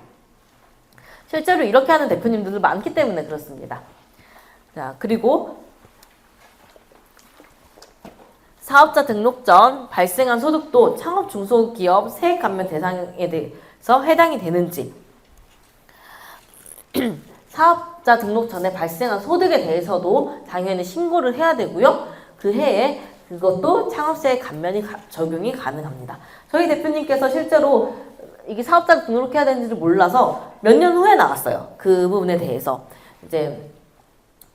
Speaker 1: 실제로 이렇게 하는 대표님들도 많기 때문에 그렇습니다. 자, 그리고 사업자 등록 전 발생한 소득도 창업 중소기업 세액 감면 대상에 대해서 해당이 되는지 사업자 등록 전에 발생한 소득에 대해서도 당연히 신고를 해야 되고요. 그 해에 그것도 창업세액 감면이 적용이 가능합니다. 저희 대표님께서 실제로 이게 사업자를 등록해야 되는지를 몰라서 몇 년 후에 나왔어요. 그 부분에 대해서. 이제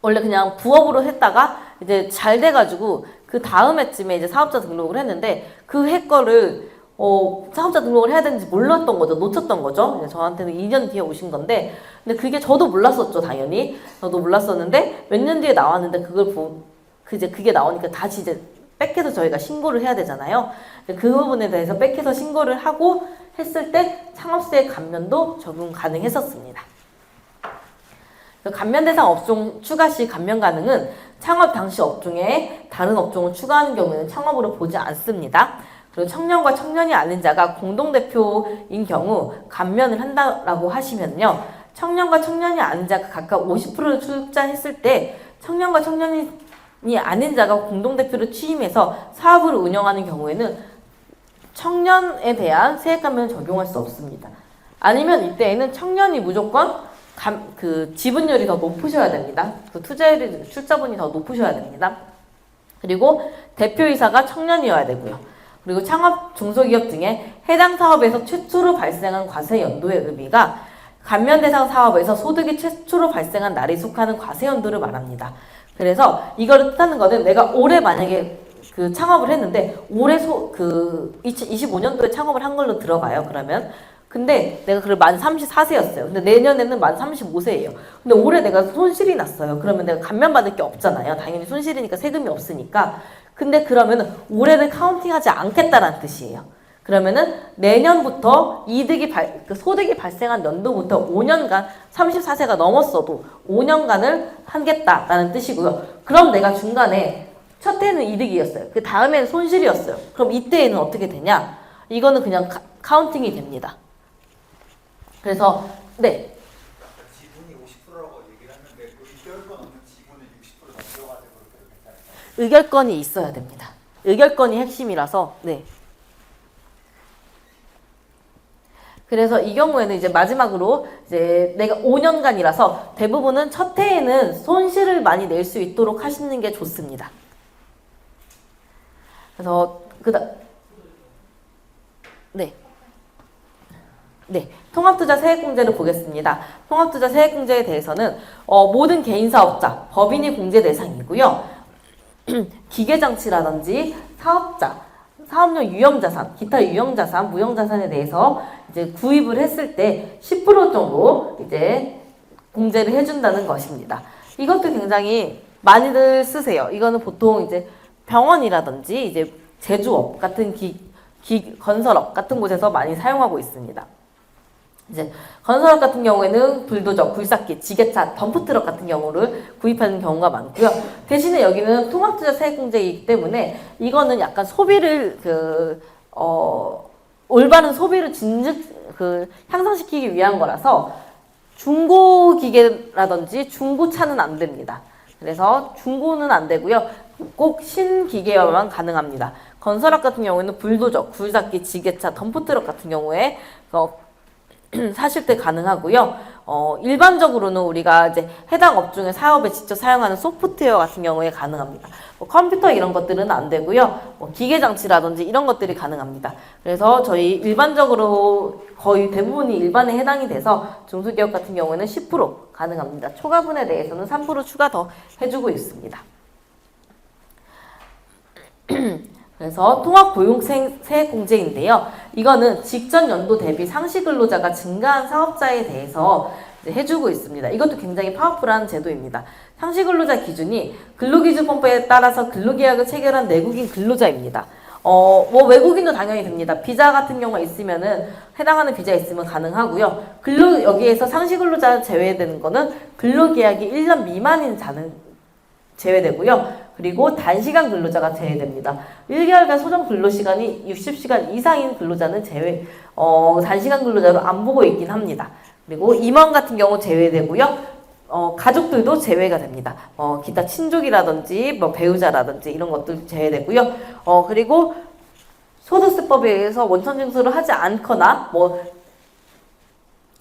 Speaker 1: 원래 그냥 부업으로 했다가 이제 잘 돼가지고 그 다음 해쯤에 이제 사업자 등록을 했는데 그 해 거를 사업자 등록을 해야 되는지 몰랐던 거죠. 놓쳤던 거죠. 저한테는 2년 뒤에 오신 건데, 근데 그게 저도 몰랐었죠, 당연히. 저도 몰랐었는데, 몇 년 뒤에 나왔는데, 그게 나오니까 다시 이제 백해서 저희가 신고를 해야 되잖아요. 그 부분에 대해서 백해서 신고를 하고 했을 때 창업세액 감면도 적용 가능했었습니다. 감면 대상 업종 추가 시 감면 가능은 창업 당시 업종에 다른 업종을 추가하는 경우에는 창업으로 보지 않습니다. 그리고 청년과 청년이 아닌 자가 공동대표인 경우 감면을 한다라고 하시면요. 청년과 청년이 아닌 자가 각각 50%를 출자했을 때 청년과 청년이 아닌 자가 공동대표를 취임해서 사업을 운영하는 경우에는 청년에 대한 세액 감면을 적용할 수 없습니다. 아니면 이때에는 청년이 무조건 그 지분율이 더 높으셔야 됩니다. 그 투자율이 출자분이 더 높으셔야 됩니다. 그리고 대표이사가 청년이어야 되고요. 그리고 창업 중소기업 중에 해당 사업에서 최초로 발생한 과세 연도의 의미가 감면 대상 사업에서 소득이 최초로 발생한 날이 속하는 과세 연도를 말합니다. 그래서 이거를 뜻하는 거는 내가 올해 만약에 그 창업을 했는데 올해 2025년도에 창업을 한 걸로 들어가요. 그러면 근데 내가 그걸 만 34세였어요. 근데 내년에는 만 35세예요. 근데 올해 내가 손실이 났어요. 그러면 내가 감면받을 게 없잖아요. 당연히 손실이니까 세금이 없으니까. 근데 그러면은 올해를 카운팅하지 않겠다라는 뜻이에요. 그러면은 내년부터 소득이 발생한 연도부터 5년간 34세가 넘었어도 5년간을 하겠다라는 뜻이고요. 그럼 내가 중간에 첫 해는 이득이었어요. 그 다음에는 손실이었어요. 그럼 이때에는 어떻게 되냐? 이거는 그냥 카운팅이 됩니다. 그래서 네.
Speaker 2: 지분이 50%라고 얘기를 했는데 의결권 없는 지분은 60% 넘겨가지고 그렇게 괜찮을까요?
Speaker 1: 의결권이 있어야 됩니다. 의결권이 핵심이라서 네. 그래서 이 경우에는 이제 마지막으로 이제 내가 5년간이라서 대부분은 첫 해에는 손실을 많이 낼 수 있도록 하시는 게 좋습니다. 그래서 네, 통합투자 세액공제를 보겠습니다. 통합투자 세액공제에 대해서는 모든 개인사업자, 법인이 공제 대상이고요. 기계장치라든지 사업자, 사업용 유형자산, 기타 유형자산, 무형자산에 대해서 이제 구입을 했을 때 10% 정도 이제 공제를 해준다는 것입니다. 이것도 굉장히 많이들 쓰세요. 이거는 보통 이제 병원이라든지 이제 제조업 같은 건설업 같은 곳에서 많이 사용하고 있습니다. 이제 건설업 같은 경우에는 불도저, 굴삭기, 지게차, 덤프트럭 같은 경우를 구입하는 경우가 많고요. 대신에 여기는 통합투자 세액공제이기 때문에 이거는 약간 소비를 올바른 소비를 향상시키기 위한 거라서 중고 기계라든지 중고차는 안 됩니다. 그래서 중고는 안 되고요. 꼭 신기계여만 가능합니다. 건설업 같은 경우에는 불도저, 굴삭기, 지게차, 덤프트럭 같은 경우에 사실 때 가능하고요. 일반적으로는 우리가 이제 해당 업종의 사업에 직접 사용하는 소프트웨어 같은 경우에 가능합니다. 컴퓨터 이런 것들은 안 되고요. 기계장치라든지 이런 것들이 가능합니다. 그래서 저희 일반적으로 거의 대부분이 일반에 해당이 돼서 중소기업 같은 경우에는 10% 가능합니다. 초과분에 대해서는 3% 추가 더 해주고 있습니다. 그래서 통합고용세액공제인데요. 이거는 직전 연도 대비 상시근로자가 증가한 사업자에 대해서 이제 해주고 있습니다. 이것도 굉장히 파워풀한 제도입니다. 상시근로자 기준이 근로기준법에 따라서 근로계약을 체결한 내국인 근로자입니다. 외국인도 당연히 됩니다. 비자 같은 경우가 있으면은 해당하는 비자 있으면 가능하고요. 여기에서 상시근로자 제외되는 거는 근로계약이 1년 미만인 자는 제외되고요. 그리고 단시간 근로자가 제외됩니다. 1개월간 소정 근로시간이 60시간 이상인 근로자는 단시간 근로자로 안 보고 있긴 합니다. 그리고 임원 같은 경우 제외되고요. 가족들도 제외가 됩니다. 기타 친족이라든지 배우자라든지 이런 것들 제외되고요. 그리고 소득세법에 의해서 원천징수를 하지 않거나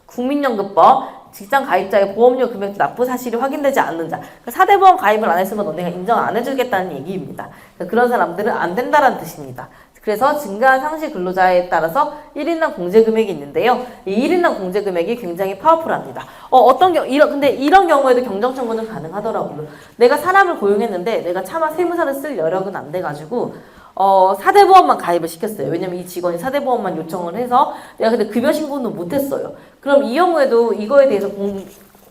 Speaker 1: 국민연금법, 직장 가입자의 보험료 금액 납부 사실이 확인되지 않는 자. 4대 보험 가입을 안 했으면 너네가 인정 안 해주겠다는 얘기입니다. 그런 사람들은 안 된다는 뜻입니다. 그래서 증가한 상시 근로자에 따라서 1인당 공제 금액이 있는데요. 이 1인당 공제 금액이 굉장히 파워풀합니다. 근데 이런 경우에도 경정 청구는 가능하더라고요. 내가 사람을 고용했는데 내가 차마 세무사를 쓸 여력은 안 돼가지고 4대 보험만 가입을 시켰어요. 왜냐면 이 직원이 4대 보험만 요청을 해서 내가 근데 급여 신고는 못했어요. 그럼 이 경우에도 이거에 대해서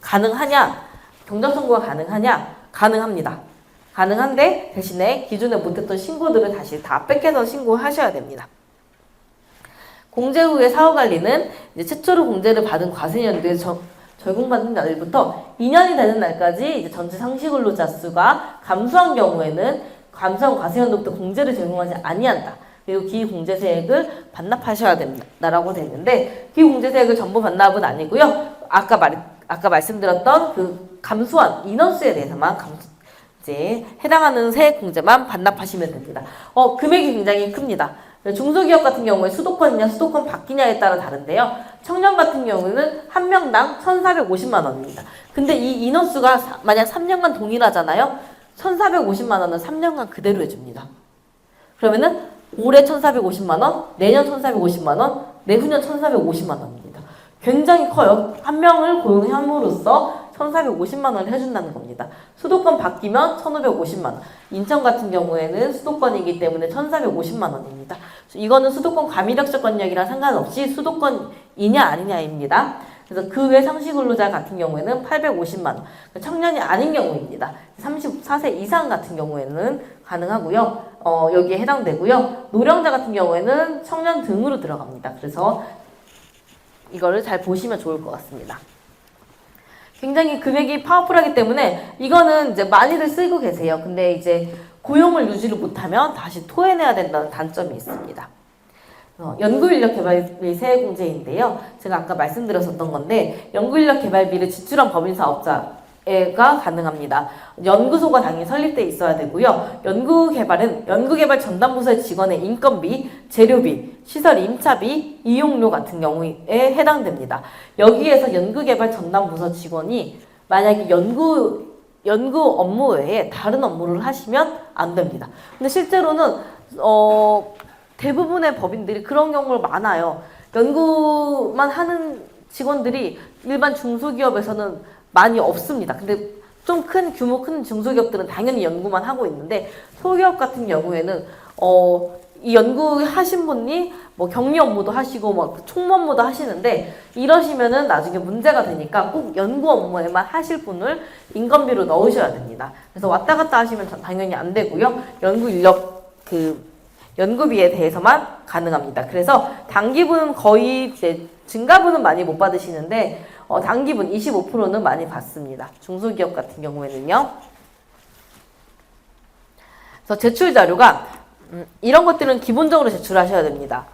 Speaker 1: 가능하냐? 경정 청구가 가능하냐? 가능합니다. 가능한데 대신에 기존에 못했던 신고들을 다시 다 뺏겨서 신고하셔야 됩니다. 공제 후의 사후관리는 이제 최초로 공제를 받은 과세연도에 적용받는 날부터 2년이 되는 날까지 이제 전체 상시근로자 수가 감소한 경우에는 감소한 과세연도부터 공제를 적용하지 아니한다. 그리고 기공제세액을 반납하셔야 된다라고 되어 있는데 기공제세액을 전부 반납은 아니고요. 아까 말씀드렸던 그 감소한 인원수에 대해서만 이제 해당하는 세액 공제만 반납하시면 됩니다. 금액이 굉장히 큽니다. 중소기업 같은 경우에 수도권이냐 수도권 밖이냐에 따라 다른데요. 청년 같은 경우는 한 명당 1,450만 원입니다. 근데 이 인원수가 만약 3년간 동일하잖아요. 1,450만 원은 3년간 그대로 해줍니다. 그러면은 올해 1,450만 원, 내년 1,450만 원, 내후년 1,450만 원입니다. 굉장히 커요. 한 명을 고용함으로써 1,450만 원을 해준다는 겁니다. 수도권 바뀌면 1,550만 원. 인천 같은 경우에는 수도권이기 때문에 1,450만 원입니다. 이거는 수도권 가미력적 권역이랑 상관없이 수도권이냐 아니냐입니다. 그래서 그 외 상시근로자 같은 경우에는 850만 원. 청년이 아닌 경우입니다. 34세 이상 같은 경우에는 가능하고요. 여기에 해당되고요. 노령자 같은 경우에는 청년 등으로 들어갑니다. 그래서 이거를 잘 보시면 좋을 것 같습니다. 굉장히 금액이 파워풀하기 때문에 이거는 이제 많이들 쓰고 계세요. 근데 이제 고용을 유지를 못하면 다시 토해내야 된다는 단점이 있습니다. 연구인력 개발비 세액공제인데요. 제가 아까 말씀드렸었던 건데 연구인력 개발비를 지출한 법인사업자가 가능합니다. 연구소가 당연히 설립돼 있어야 되고요. 연구개발 전담부서의 직원의 인건비, 재료비, 시설 임차비, 이용료 같은 경우에 해당됩니다. 여기에서 연구개발 전담부서 직원이 만약에 연구 업무 외에 다른 업무를 하시면 안 됩니다. 근데 실제로는 대부분의 법인들이 그런 경우가 많아요. 연구만 하는 직원들이 일반 중소기업에서는 많이 없습니다. 근데 좀 큰 중소기업들은 당연히 연구만 하고 있는데 소기업 같은 경우에는 이 연구하신 분이 뭐 격리 업무도 하시고 뭐 총무 업무도 하시는데 이러시면은 나중에 문제가 되니까 꼭 연구 업무에만 하실 분을 인건비로 넣으셔야 됩니다. 그래서 왔다 갔다 하시면 당연히 안 되고요. 연구 인력 연구비에 대해서만 가능합니다. 그래서 단기분은 거의 이제 증가분은 많이 못 받으시는데 단기분 25%는 많이 받습니다. 중소기업 같은 경우에는요. 그래서 제출 자료가 이런 것들은 기본적으로 제출하셔야 됩니다.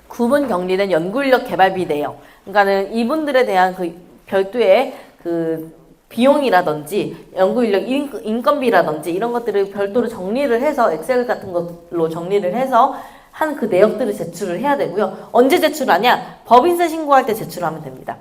Speaker 1: 구분 격리된 연구인력 개발비 내용. 그러니까는 이분들에 대한 그 별도의 그 비용이라든지 연구인력 인건비라든지 이런 것들을 별도로 정리를 해서 엑셀 같은 걸로 정리를 해서 한 그 내역들을 제출을 해야 되고요. 언제 제출하냐? 법인세 신고할 때 제출하면 됩니다.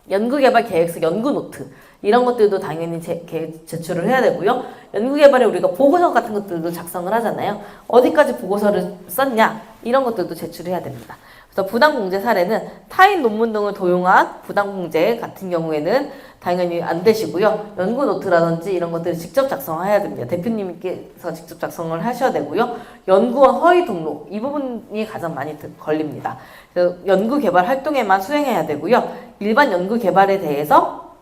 Speaker 1: 연구개발 계획서, 연구노트 이런 것들도 당연히 제출을 해야 되고요. 연구개발에 우리가 보고서 같은 것들도 작성을 하잖아요. 어디까지 보고서를 썼냐? 이런 것들도 제출해야 됩니다. 그래서 부당공제 사례는 타인 논문 등을 도용한 부당공제 같은 경우에는 당연히 안 되시고요. 연구노트라든지 이런 것들을 직접 작성해야 됩니다. 대표님께서 직접 작성을 하셔야 되고요. 연구원 허위 등록 이 부분이 가장 많이 걸립니다. 그래서 연구개발 활동에만 수행해야 되고요. 일반 연구개발에 대해서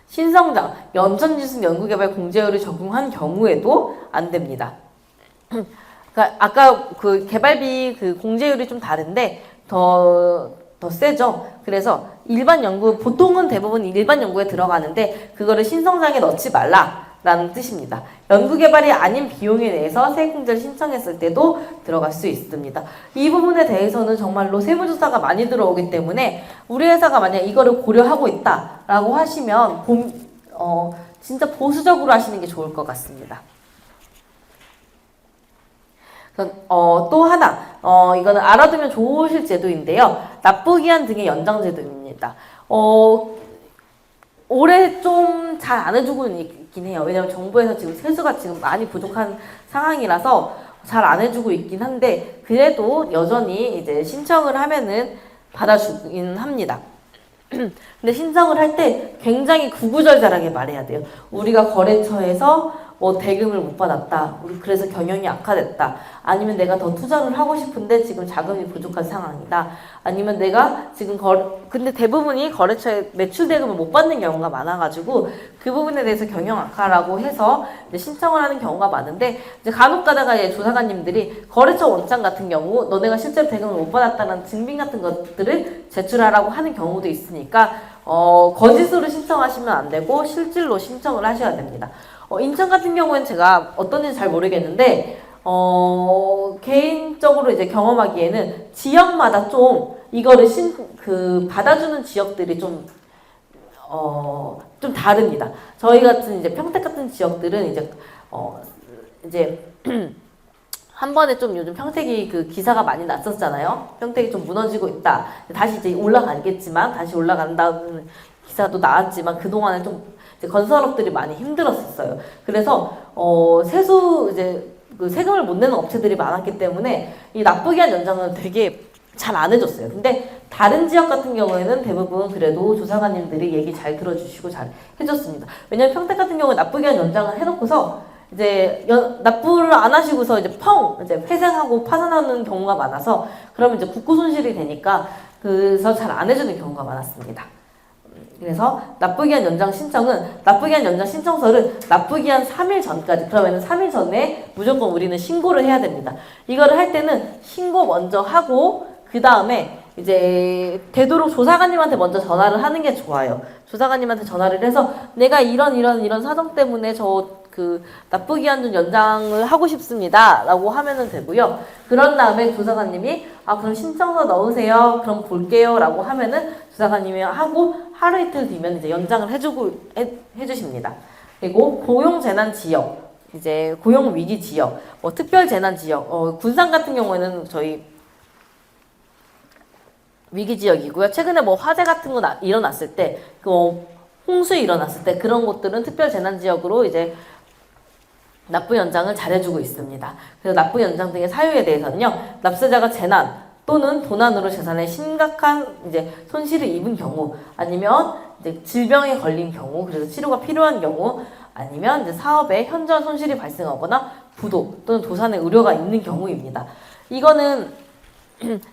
Speaker 1: 신성장, 연천지수 연구개발 공제율을 적용한 경우에도 안 됩니다. 그러니까 아까 그 개발비 그 공제율이 좀 다른데 더 세죠. 그래서 보통은 대부분 일반 연구에 들어가는데 그거를 신성장에 넣지 말라라는 뜻입니다. 연구개발이 아닌 비용에 대해서 세액공제를 신청했을 때도 들어갈 수 있습니다. 이 부분에 대해서는 정말로 세무조사가 많이 들어오기 때문에 우리 회사가 만약 이거를 고려하고 있다라고 하시면 진짜 보수적으로 하시는 게 좋을 것 같습니다. 그래서 또 하나 이거는 알아두면 좋으실 제도인데요. 납부기한 등의 연장 제도입니다. 올해 좀 잘 안 해주고 있긴 해요. 왜냐면 정부에서 지금 세수가 지금 많이 부족한 상황이라서 잘 안 해주고 있긴 한데 그래도 여전히 이제 신청을 하면은 받아주긴 합니다. 근데 신청을 할 때 굉장히 구구절절하게 말해야 돼요. 우리가 거래처에서 뭐 대금을 못 받았다. 우리 그래서 경영이 악화됐다. 아니면 내가 더 투자를 하고 싶은데 지금 자금이 부족한 상황이다. 아니면 내가 지금 근데 대부분이 거래처에 매출 대금을 못 받는 경우가 많아가지고 그 부분에 대해서 경영 악화라고 해서 이제 신청을 하는 경우가 많은데 이제 간혹 가다가 이제 조사관님들이 거래처 원장 같은 경우 너네가 실제로 대금을 못 받았다는 증빙 같은 것들을 제출하라고 하는 경우도 있으니까 거짓으로 신청하시면 안 되고 실질로 신청을 하셔야 됩니다. 인천 같은 경우에는 제가 어떤지 잘 모르겠는데 개인적으로 이제 경험하기에는 지역마다 좀 이거를 받아주는 지역들이 좀 다릅니다. 저희 같은 이제 평택 같은 지역들은 이제 한 번에 좀 요즘 평택이 그 기사가 많이 났었잖아요. 평택이 좀 무너지고 있다. 다시 이제 올라가겠지만 다시 올라간다는 기사도 나왔지만 그동안에 좀 이제 건설업들이 많이 힘들었었어요. 그래서 세수 이제 그 세금을 못 내는 업체들이 많았기 때문에 이 납부기한 연장은 되게 잘 안 해줬어요. 근데 다른 지역 같은 경우에는 대부분 그래도 조사관님들이 얘기 잘 들어주시고 잘 해줬습니다. 왜냐면 평택 같은 경우에 납부기한 연장을 해놓고서 이제 납부를 안 하시고서 이제 이제 회생하고 파산하는 경우가 많아서 그러면 이제 국고 손실이 되니까 그래서 잘 안 해주는 경우가 많았습니다. 그래서 납부기한 연장 신청서를 납부기한 3일 전까지 그러면 3일 전에 무조건 우리는 신고를 해야 됩니다. 이거를 할 때는 신고 먼저 하고 그 다음에 이제 되도록 조사관님한테 먼저 전화를 하는 게 좋아요. 조사관님한테 전화를 해서 내가 이런 사정 때문에 납부기한 연장을 하고 싶습니다. 라고 하면은 되고요. 그런 다음에 조사관님이 그럼 신청서 넣으세요. 그럼 볼게요. 라고 하면은 조사관님이 하고 하루 이틀 뒤면 이제 연장을 해주십니다. 그리고 고용재난지역, 이제 고용위기지역, 특별재난지역, 군산 같은 경우에는 저희 위기지역이고요. 최근에 화재 같은 거 일어났을 때, 홍수 일어났을 때 그런 곳들은 특별재난지역으로 이제 납부 연장을 잘해주고 있습니다. 그래서 납부 연장 등의 사유에 대해서는요, 납세자가 재난 또는 도난으로 재산에 심각한 이제 손실을 입은 경우, 아니면 이제 질병에 걸린 경우, 그래서 치료가 필요한 경우, 아니면 이제 사업에 현저한 손실이 발생하거나 부도 또는 도산의 우려가 있는 경우입니다. 이거는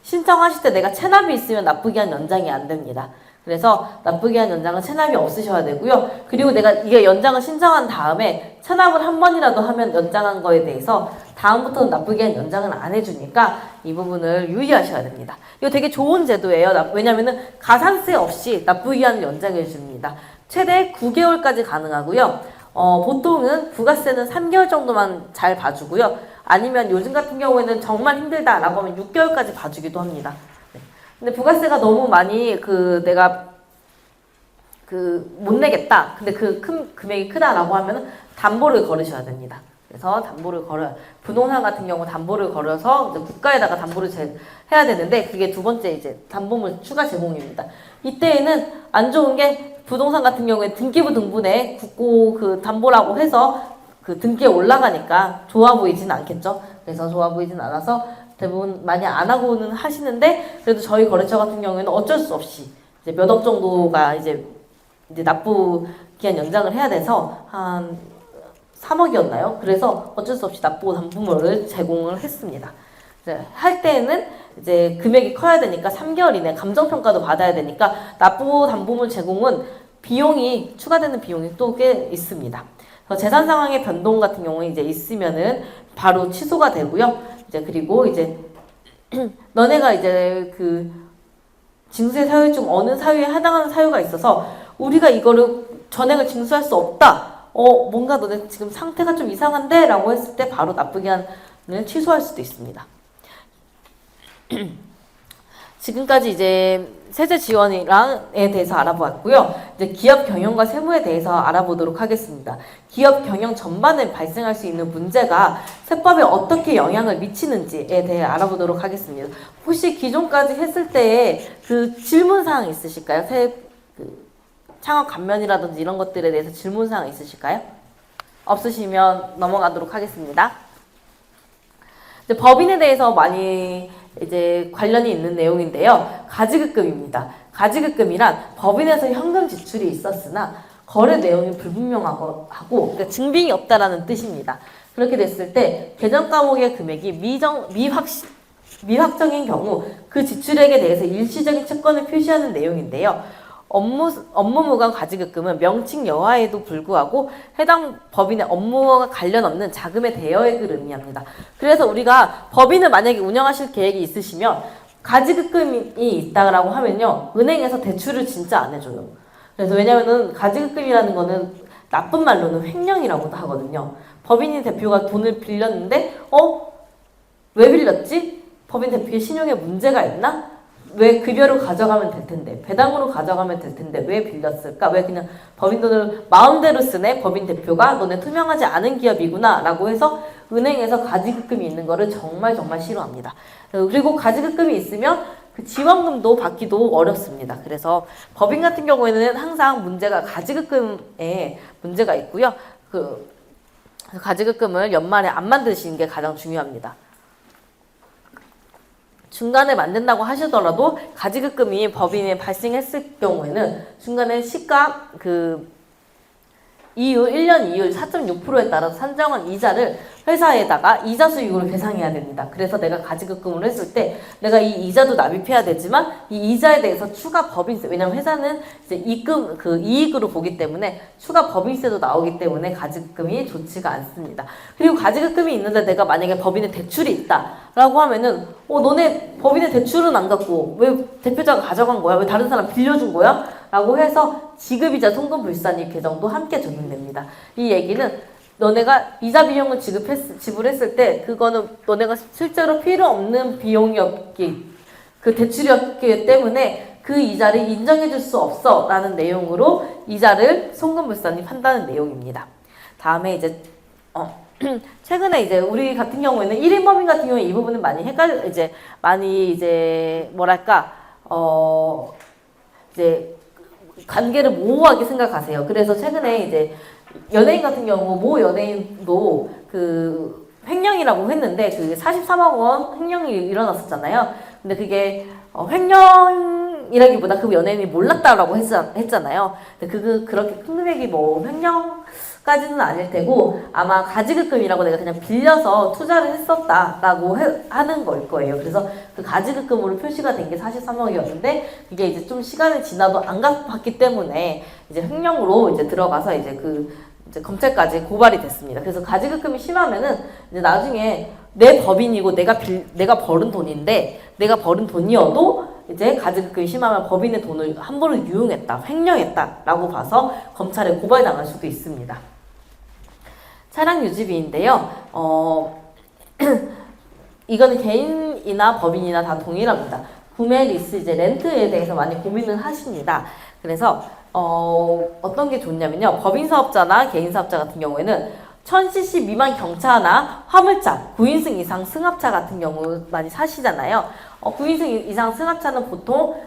Speaker 1: 신청하실 때 내가 체납이 있으면 납부기한 연장이 안 됩니다. 그래서 납부기한 연장은 체납이 없으셔야 되고요. 그리고 내가 이게 연장을 신청한 다음에 체납을 한 번이라도 하면 연장한 거에 대해서 다음부터는 납부기한 연장을 안 해주니까 이 부분을 유의하셔야 됩니다. 이거 되게 좋은 제도예요. 왜냐면은 가산세 없이 납부기한 연장해 줍니다. 최대 9개월까지 가능하고요. 보통은 부가세는 3개월 정도만 잘 봐주고요. 아니면 요즘 같은 경우에는 정말 힘들다라고 하면 6개월까지 봐주기도 합니다. 네. 근데 부가세가 너무 많이 내가 못 내겠다. 근데 그 큰 금액이 크다라고 하면은 담보를 걸으셔야 됩니다. 그래서 담보를 부동산 같은 경우 담보를 걸어서 이제 국가에다가 담보를 해야 되는데 그게 두 번째 이제 담보물 추가 제공입니다. 이때에는 안 좋은 게 부동산 같은 경우에 등기부 등본에 국고 담보라고 해서 등기에 올라가니까 좋아 보이진 않겠죠. 그래서 좋아 보이진 않아서 대부분 많이 안 하고는 하시는데 그래도 저희 거래처 같은 경우에는 어쩔 수 없이 이제 몇 억 정도가 이제 납부 기한 연장을 해야 돼서 한 3억이었나요? 그래서 어쩔 수 없이 납부 담보물을 제공을 했습니다. 할 때에는 이제 금액이 커야 되니까 3개월 이내 감정평가도 받아야 되니까 납부 담보물 제공은 추가되는 비용이 또 꽤 있습니다. 재산 상황의 변동 같은 경우에 이제 있으면은 바로 취소가 되고요. 이제 그리고 이제 너네가 이제 징수의 사유 중 어느 사유에 해당하는 사유가 있어서 우리가 이거를 전액을 징수할 수 없다. 뭔가 너네 지금 상태가 좀 이상한데? 라고 했을 때 바로 납부기한을 취소할 수도 있습니다. 지금까지 이제 세제 지원이랑에 대해서 알아보았고요. 이제 기업 경영과 세무에 대해서 알아보도록 하겠습니다. 기업 경영 전반에 발생할 수 있는 문제가 세법에 어떻게 영향을 미치는지에 대해 알아보도록 하겠습니다. 혹시 기존까지 했을 때에 그 질문 사항 있으실까요? 창업 감면이라든지 이런 것들에 대해서 질문 사항 있으실까요? 없으시면 넘어가도록 하겠습니다. 이제 법인에 대해서 많이 이제 관련이 있는 내용인데요. 가지급금입니다. 가지급금이란 법인에서 현금 지출이 있었으나 거래 내용이 불분명하고 그러니까 증빙이 없다라는 뜻입니다. 그렇게 됐을 때 계정 과목의 금액이 미확정인 경우 그 지출액에 대해서 일시적인 채권을 표시하는 내용인데요. 업무무관 가지급금은 명칭 여하에도 불구하고 해당 법인의 업무와 관련 없는 자금의 대여액을 의미합니다. 그래서 우리가 법인을 만약에 운영하실 계획이 있으시면 가지급금이 있다라고 하면요, 은행에서 대출을 진짜 안 해줘요. 그래서 왜냐면은 가지급금이라는 거는 나쁜 말로는 횡령이라고도 하거든요. 법인인 대표가 돈을 빌렸는데 왜 빌렸지? 법인 대표의 신용에 문제가 있나? 왜 급여로 가져가면 될 텐데, 배당으로 가져가면 될 텐데 왜 빌렸을까? 왜 그냥 법인 돈을 마음대로 쓰네? 법인 대표가 너네 투명하지 않은 기업이구나 라고 해서 은행에서 가지급금이 있는 거를 정말 싫어합니다. 그리고 가지급금이 있으면 그 지원금도 받기도 어렵습니다. 그래서 법인 같은 경우에는 항상 문제가 가지급금에 문제가 있고요. 그 가지급금을 연말에 안 만드시는 게 가장 중요합니다. 중간에 만든다고 하시더라도 가지급금이 법인에 발생했을 경우에는 중간에 시가 이율 1년 이율 4.6%에 따라서 산정한 이자를 회사에다가 이자 수익으로 계상해야 됩니다. 그래서 내가 가지급금을 했을 때 내가 이 이자도 납입해야 되지만 이 이자에 대해서 추가 법인세, 왜냐면 회사는 이제 이익으로 보기 때문에 추가 법인세도 나오기 때문에 가지급금이 좋지가 않습니다. 그리고 가지급금이 있는데 내가 만약에 법인에 대출이 있다라고 하면은 너네 법인에 대출은 안 갖고 왜 대표자가 가져간 거야? 왜 다른 사람 빌려준 거야? 라고 해서 지급이자 송금불산입 개정도 함께 적용됩니다. 이 얘기는 너네가 이자 비용을 지불했을 때 그거는 너네가 실제로 필요 없는 비용이었기, 그 대출이었기 때문에 그 이자를 인정해 줄 수 없어 라는 내용으로 이자를 송금불산입한다는 내용입니다. 다음에 이제 최근에 이제 우리 같은 경우에는 1인 법인 같은 경우에 이 부분은 많이 이제 관계를 모호하게 생각하세요. 그래서 최근에 이제 연예인 같은 경우 모 연예인도 그 횡령이라고 했는데 그 43억 원 횡령이 일어났었잖아요. 근데 그게 횡령이라기보다 그 연예인이 몰랐다라고 했잖아요. 근데 그렇게 큰 금액이 뭐 횡령까지는 아닐 테고 아마 가지급금이라고 내가 그냥 빌려서 투자를 했었다라고 하는 걸 거예요. 그래서 그 가지급금으로 표시가 된 게 43억이었는데 이게 이제 좀 시간이 지나도 안 갚았기 때문에 이제 횡령으로 이제 들어가서 이제 검찰까지 고발이 됐습니다. 그래서 가지급금이 심하면은 이제 나중에 내 법인이고 내가 벌은 돈인데 내가 벌은 돈이어도 이제 가지급금이 심하면 법인의 돈을 함부로 유용했다, 횡령했다라고 봐서 검찰에 고발당할 수도 있습니다. 차량 유지비인데요. 이거는 개인이나 법인이나 다 동일합니다. 구매, 리스, 이제 렌트에 대해서 많이 고민을 하십니다. 그래서 어떤 게 좋냐면요. 법인 사업자나 개인 사업자 같은 경우에는 1000cc 미만 경차나 화물차, 9인승 이상 승합차 같은 경우 많이 사시잖아요. 9인승 이상 승합차는 보통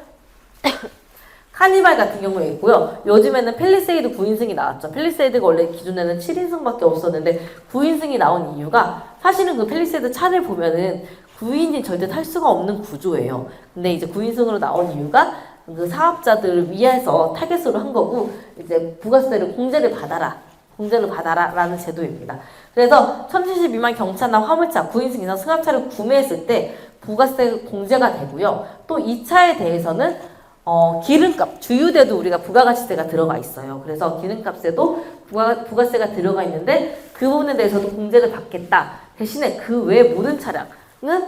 Speaker 1: 카니발 같은 경우에 있고요. 요즘에는 팰리세이드 9인승이 나왔죠. 팰리세이드가 원래 기존에는 7인승밖에 없었는데 9인승이 나온 이유가 사실은 그 팰리세이드 차를 보면은 9인이 절대 탈 수가 없는 구조예요. 근데 이제 9인승으로 나온 이유가 그 사업자들을 위해서 타겟으로 한 거고 이제 부가세를 공제를 받아라라는 제도입니다. 그래서 1000cc 미만 경차나 화물차 9인승 이상 승합차를 구매했을 때 부가세 공제가 되고요. 또 이 차에 대해서는 기름값, 주유대도 우리가 부가가치세가 들어가 있어요. 그래서 기름값에도 부가세가 들어가 있는데 그 부분에 대해서도 공제를 받겠다. 대신에 그 외 모든 차량은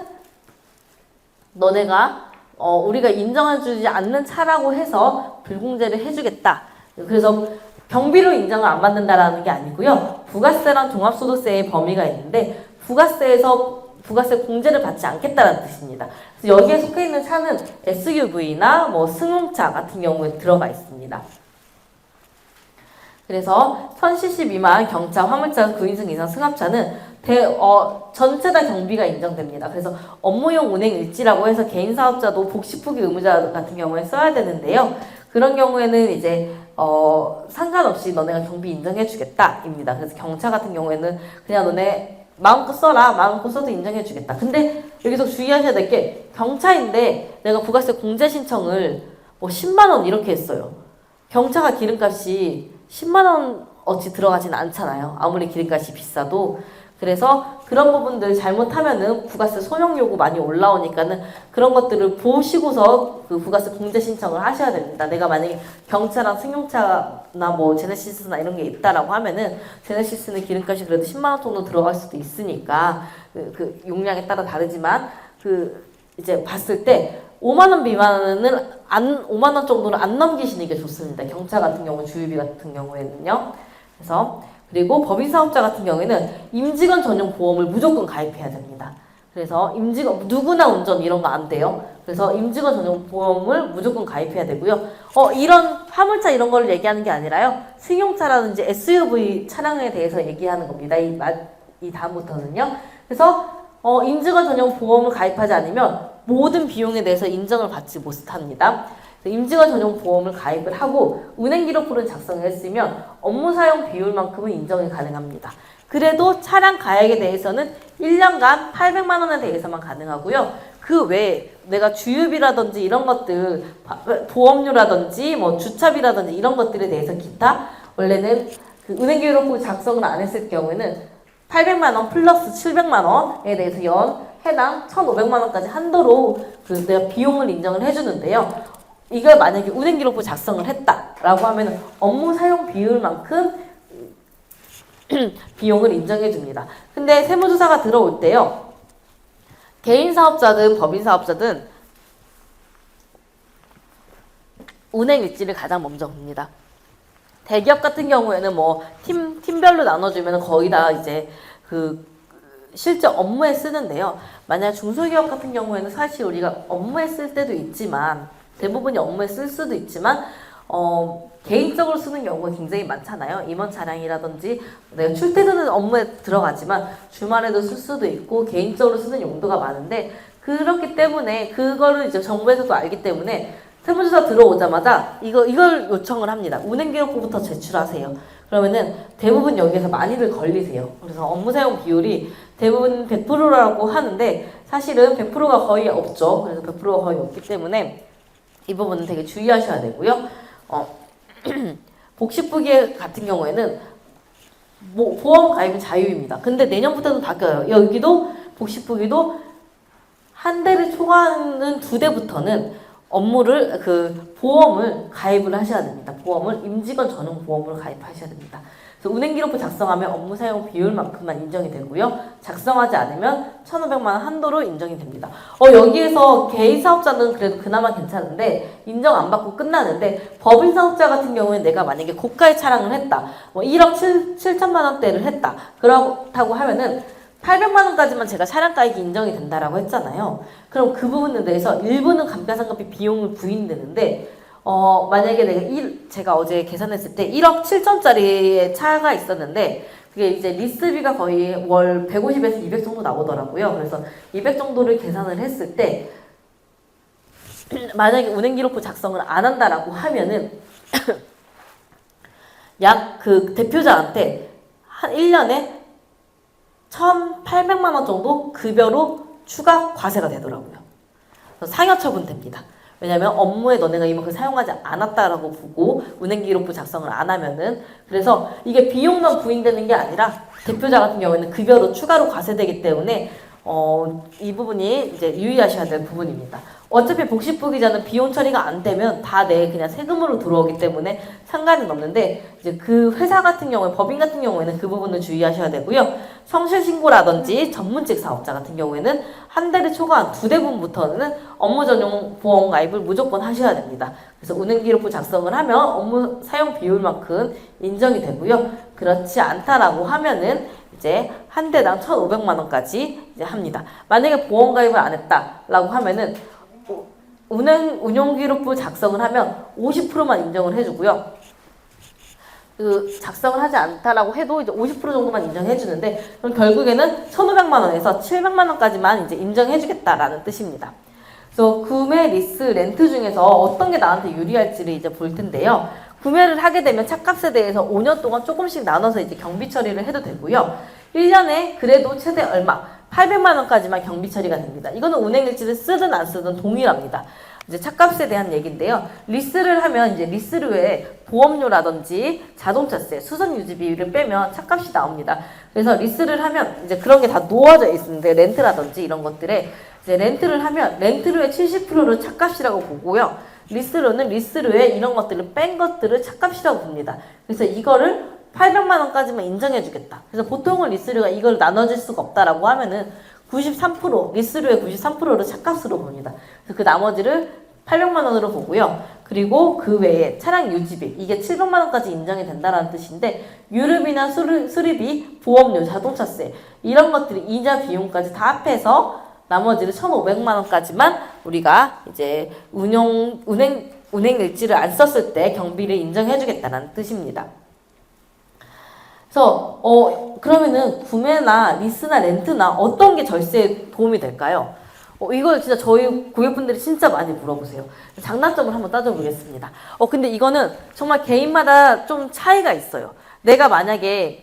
Speaker 1: 너네가 우리가 인정해주지 않는 차라고 해서 불공제를 해주겠다. 그래서 경비로 인정을 안 받는다라는 게 아니고요. 부가세랑 종합소득세의 범위가 있는데 부가세에서 부가세 공제를 받지 않겠다는 뜻입니다. 그래서 여기에 속해 있는 차는 SUV나 뭐 승용차 같은 경우에 들어가 있습니다. 그래서 1000cc 미만 경차, 화물차, 9인승 이상 승합차는 전체 다 경비가 인정됩니다. 그래서 업무용 운행 일지라고 해서 개인 사업자도 복식후기 의무자 같은 경우에 써야 되는데요. 그런 경우에는 이제 상관없이 너네가 경비 인정해주겠다입니다. 그래서 경차 같은 경우에는 그냥 너네 마음껏 써라, 마음껏 써도 인정해주겠다. 근데 여기서 주의하셔야 될 게 경차인데 내가 부가세 공제 신청을 뭐 10만 원 이렇게 했어요. 경차가 기름값이 10만 원 어치 들어가진 않잖아요. 아무리 기름값이 비싸도. 그래서 그런 부분들 잘못하면은 부가세 소명 요구 많이 올라오니까는 그런 것들을 보시고서 그 부가세 공제 신청을 하셔야 됩니다. 내가 만약에 경차랑 승용차나 뭐 제네시스나 이런 게 있다라고 하면은 제네시스는 기름값이 그래도 10만 원 정도 들어갈 수도 있으니까 그 용량에 따라 다르지만 이제 봤을 때 5만 원 미만은 5만 원 정도는 안 넘기시는 게 좋습니다. 경차 같은 경우, 주유비 같은 경우에는요. 그래서 그리고 법인 사업자 같은 경우에는 임직원 전용 보험을 무조건 가입해야 됩니다. 그래서 누구나 운전 이런 거 안 돼요. 그래서 임직원 전용 보험을 무조건 가입해야 되고요. 이런 화물차 이런 걸 얘기하는 게 아니라요. 승용차라든지 SUV 차량에 대해서 얘기하는 겁니다. 이 다음부터는요. 그래서 임직원 전용 보험을 가입하지 않으면 모든 비용에 대해서 인정을 받지 못합니다. 임직원 전용 보험을 가입을 하고 운행기록부를 작성했으면 업무 사용 비율만큼은 인정이 가능합니다. 그래도 차량 가액에 대해서는 1년간 800만 원에 대해서만 가능하고요. 그 외에 내가 주유비라든지 이런 것들, 보험료라든지 뭐 주차비라든지 이런 것들에 대해서 기타 원래는 그 운행기록부 작성을 안 했을 경우에는 800만 원 플러스 700만 원에 대해서 연 해당 1,500만 원까지 한도로 내가 비용을 인정을 해주는데요. 이걸 만약에 운행기록부 작성을 했다라고 하면 업무 사용 비율만큼 비용을 인정해 줍니다. 근데 세무조사가 들어올 때요. 개인 사업자든 법인 사업자든 운행 일지를 가장 먼저 봅니다. 대기업 같은 경우에는 뭐 팀별로 나눠주면 거의 다 이제 실제 업무에 쓰는데요. 만약 중소기업 같은 경우에는 사실 우리가 업무에 쓸 때도 있지만 대부분이 업무에 쓸 수도 있지만 개인적으로 쓰는 경우가 굉장히 많잖아요. 임원 차량이라든지 내가 출퇴근은 업무에 들어가지만 주말에도 쓸 수도 있고 개인적으로 쓰는 용도가 많은데 그렇기 때문에 그거를 이제 정부에서도 알기 때문에 세무조사 들어오자마자 이걸 요청을 합니다. 운행기록부부터 제출하세요. 그러면은 대부분 여기에서 많이들 걸리세요. 그래서 업무 사용 비율이 대부분 100%라고 하는데 사실은 100%가 거의 없죠. 그래서 100%가 거의 없기 때문에 이 부분은 되게 주의하셔야 되고요. 복식부기 같은 경우에는 보험 가입은 자유입니다. 근데 내년부터는 바뀌어요. 여기도 복식부기도 한 대를 초과하는 2대부터는 업무를 보험을 가입을 하셔야 됩니다. 보험을 임직원 전용 보험으로 가입하셔야 됩니다. 그래서 운행기록부 작성하면 업무 사용 비율만큼만 인정이 되고요. 작성하지 않으면 1,500만 원 한도로 인정이 됩니다. 여기에서 개인 사업자는 그래도 그나마 괜찮은데 인정 안 받고 끝나는데 법인 사업자 같은 경우에 내가 만약에 고가의 차량을 했다. 뭐 1억 7천만 원대를 했다. 그렇다고 하면은 800만 원까지만 제가 차량 가액이 인정이 된다라고 했잖아요. 그럼 그 부분에 대해서 일부는 감가상각비 비용을 부인되는데 만약에 제가 어제 계산했을 때 1억 7천짜리의 차가 있었는데 그게 이제 리스비가 거의 월 150에서 200 정도 나오더라고요. 그래서 200 정도를 계산을 했을 때 만약에 운행기록부 작성을 안 한다라고 하면은 약 대표자한테 한 1년에 1,800만 원 정도 급여로 추가 과세가 되더라고요. 상여 처분됩니다. 왜냐면 업무에 너네가 이만큼 사용하지 않았다라고 보고 운행기록부 작성을 안 하면은 그래서 이게 비용만 부인되는 게 아니라 대표자 같은 경우에는 급여로 추가로 과세되기 때문에 이 부분이 이제 유의하셔야 될 부분입니다. 어차피 복식부기자는 비용 처리가 안 되면 다 그냥 세금으로 들어오기 때문에 상관은 없는데 이제 그 회사 같은 경우에 법인 같은 경우에는 그 부분을 주의하셔야 되고요. 성실신고라든지 전문직 사업자 같은 경우에는 한 대를 초과한 2대분부터는 업무 전용 보험 가입을 무조건 하셔야 됩니다. 그래서 운행기록부 작성을 하면 업무 사용 비율만큼 인정이 되고요. 그렇지 않다라고 하면은 이제 한 대당 1,500만 원까지 이제 합니다. 만약에 보험 가입을 안 했다라고 하면은 운용기록부 작성을 하면 50%만 인정을 해주고요. 그 작성을 하지 않다라고 해도 이제 50% 정도만 인정해 주는데 그럼 결국에는 1,500만 원에서 700만 원까지만 이제 인정해 주겠다라는 뜻입니다. 그래서 구매, 리스, 렌트 중에서 어떤 게 나한테 유리할지를 이제 볼 텐데요. 구매를 하게 되면 차값에 대해서 5년 동안 조금씩 나눠서 이제 경비 처리를 해도 되고요. 1년에 그래도 최대 얼마? 800만 원까지만 경비 처리가 됩니다. 이거는 운행일지를 쓰든 안 쓰든 동일합니다. 이제 차값에 대한 얘기인데요. 리스를 하면 이제 리스료에 보험료라든지 자동차세, 수선유지비를 빼면 차값이 나옵니다. 그래서 리스를 하면 이제 그런 게 다 놓아져 있는데 렌트라든지 이런 것들에 이제 렌트를 하면 렌트료의 70%를 차값이라고 보고요. 리스료는 리스료에 이런 것들을 뺀 것들을 차값이라고 봅니다. 그래서 이거를 800만 원까지만 인정해 주겠다. 그래서 보통은 리스료가 이걸 나눠줄 수가 없다라고 하면은 93%, 리스료의 93%를 차값으로 봅니다. 그래서 그 나머지를 800만 원으로 보고요. 그리고 그 외에 차량 유지비, 이게 700만 원까지 인정이 된다는 뜻인데 유류비나 수리비, 보험료, 자동차세 이런 것들이 이자 비용까지 다 합해서 나머지를 1,500만 원까지만 우리가 이제 운행일지를 안 썼을 때 경비를 인정해 주겠다는 뜻입니다. 그래서 그러면은 구매나 리스나 렌트나 어떤 게 절세에 도움이 될까요? 이걸 진짜 저희 고객분들이 진짜 많이 물어보세요. 장단점을 한번 따져보겠습니다. 근데 이거는 정말 개인마다 좀 차이가 있어요. 내가 만약에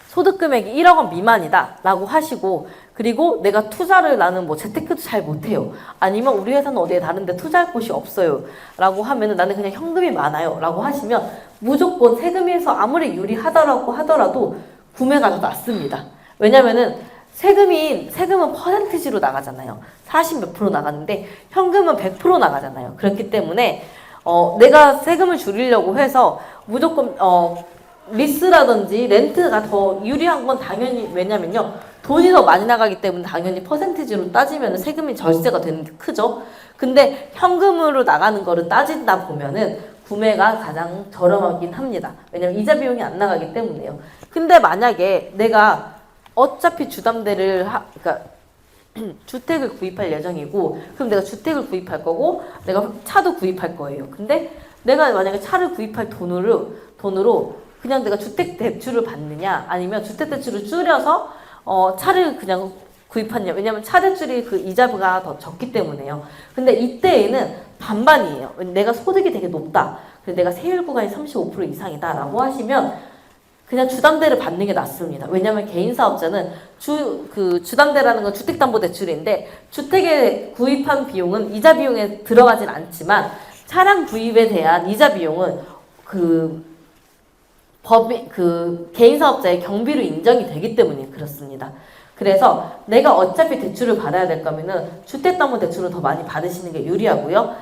Speaker 1: 소득 금액이 1억 원 미만이다 라고 하시고 그리고 내가 투자를 나는 뭐 재테크도 잘 못해요. 아니면 우리 회사는 어디에 다른데 투자할 곳이 없어요. 라고 하면은 나는 그냥 현금이 많아요. 라고 하시면 무조건 세금에서 아무리 유리하다라고 하더라도 구매가 더 낫습니다. 왜냐면은 세금은 퍼센티지로 나가잖아요. 40 몇 프로 나가는데 현금은 100% 나가잖아요. 그렇기 때문에 내가 세금을 줄이려고 해서 무조건 리스라든지 렌트가 더 유리한 건 당연히 왜냐면요. 돈이 더 많이 나가기 때문에 당연히 퍼센티지로 따지면 세금이 절세가 되는 게 크죠. 근데 현금으로 나가는 거를 따진다 보면은 구매가 가장 저렴하긴 합니다. 왜냐면 이자 비용이 안 나가기 때문에요. 근데 만약에 내가 어차피 주담대를 그러니까 주택을 구입할 예정이고 그럼 내가 주택을 구입할 거고 내가 차도 구입할 거예요. 근데 내가 만약에 차를 구입할 돈으로 그냥 내가 주택 대출을 받느냐 아니면 주택 대출을 줄여서 차를 그냥 구입하냐. 왜냐면 차 대출이 그 이자가 더 적기 때문에요. 근데 이때에는 반반이에요. 내가 소득이 되게 높다. 그래서 내가 세율 구간이 35% 이상이다 라고 하시면 그냥 주담대를 받는 게 낫습니다. 왜냐면 개인 사업자는 주담대라는 건 주택담보대출인데 주택에 구입한 비용은 이자 비용에 들어가진 않지만 차량 구입에 대한 이자 비용은 개인 사업자의 경비로 인정이 되기 때문에 그렇습니다. 그래서 내가 어차피 대출을 받아야 될 거면은 주택담보대출을 더 많이 받으시는 게 유리하고요.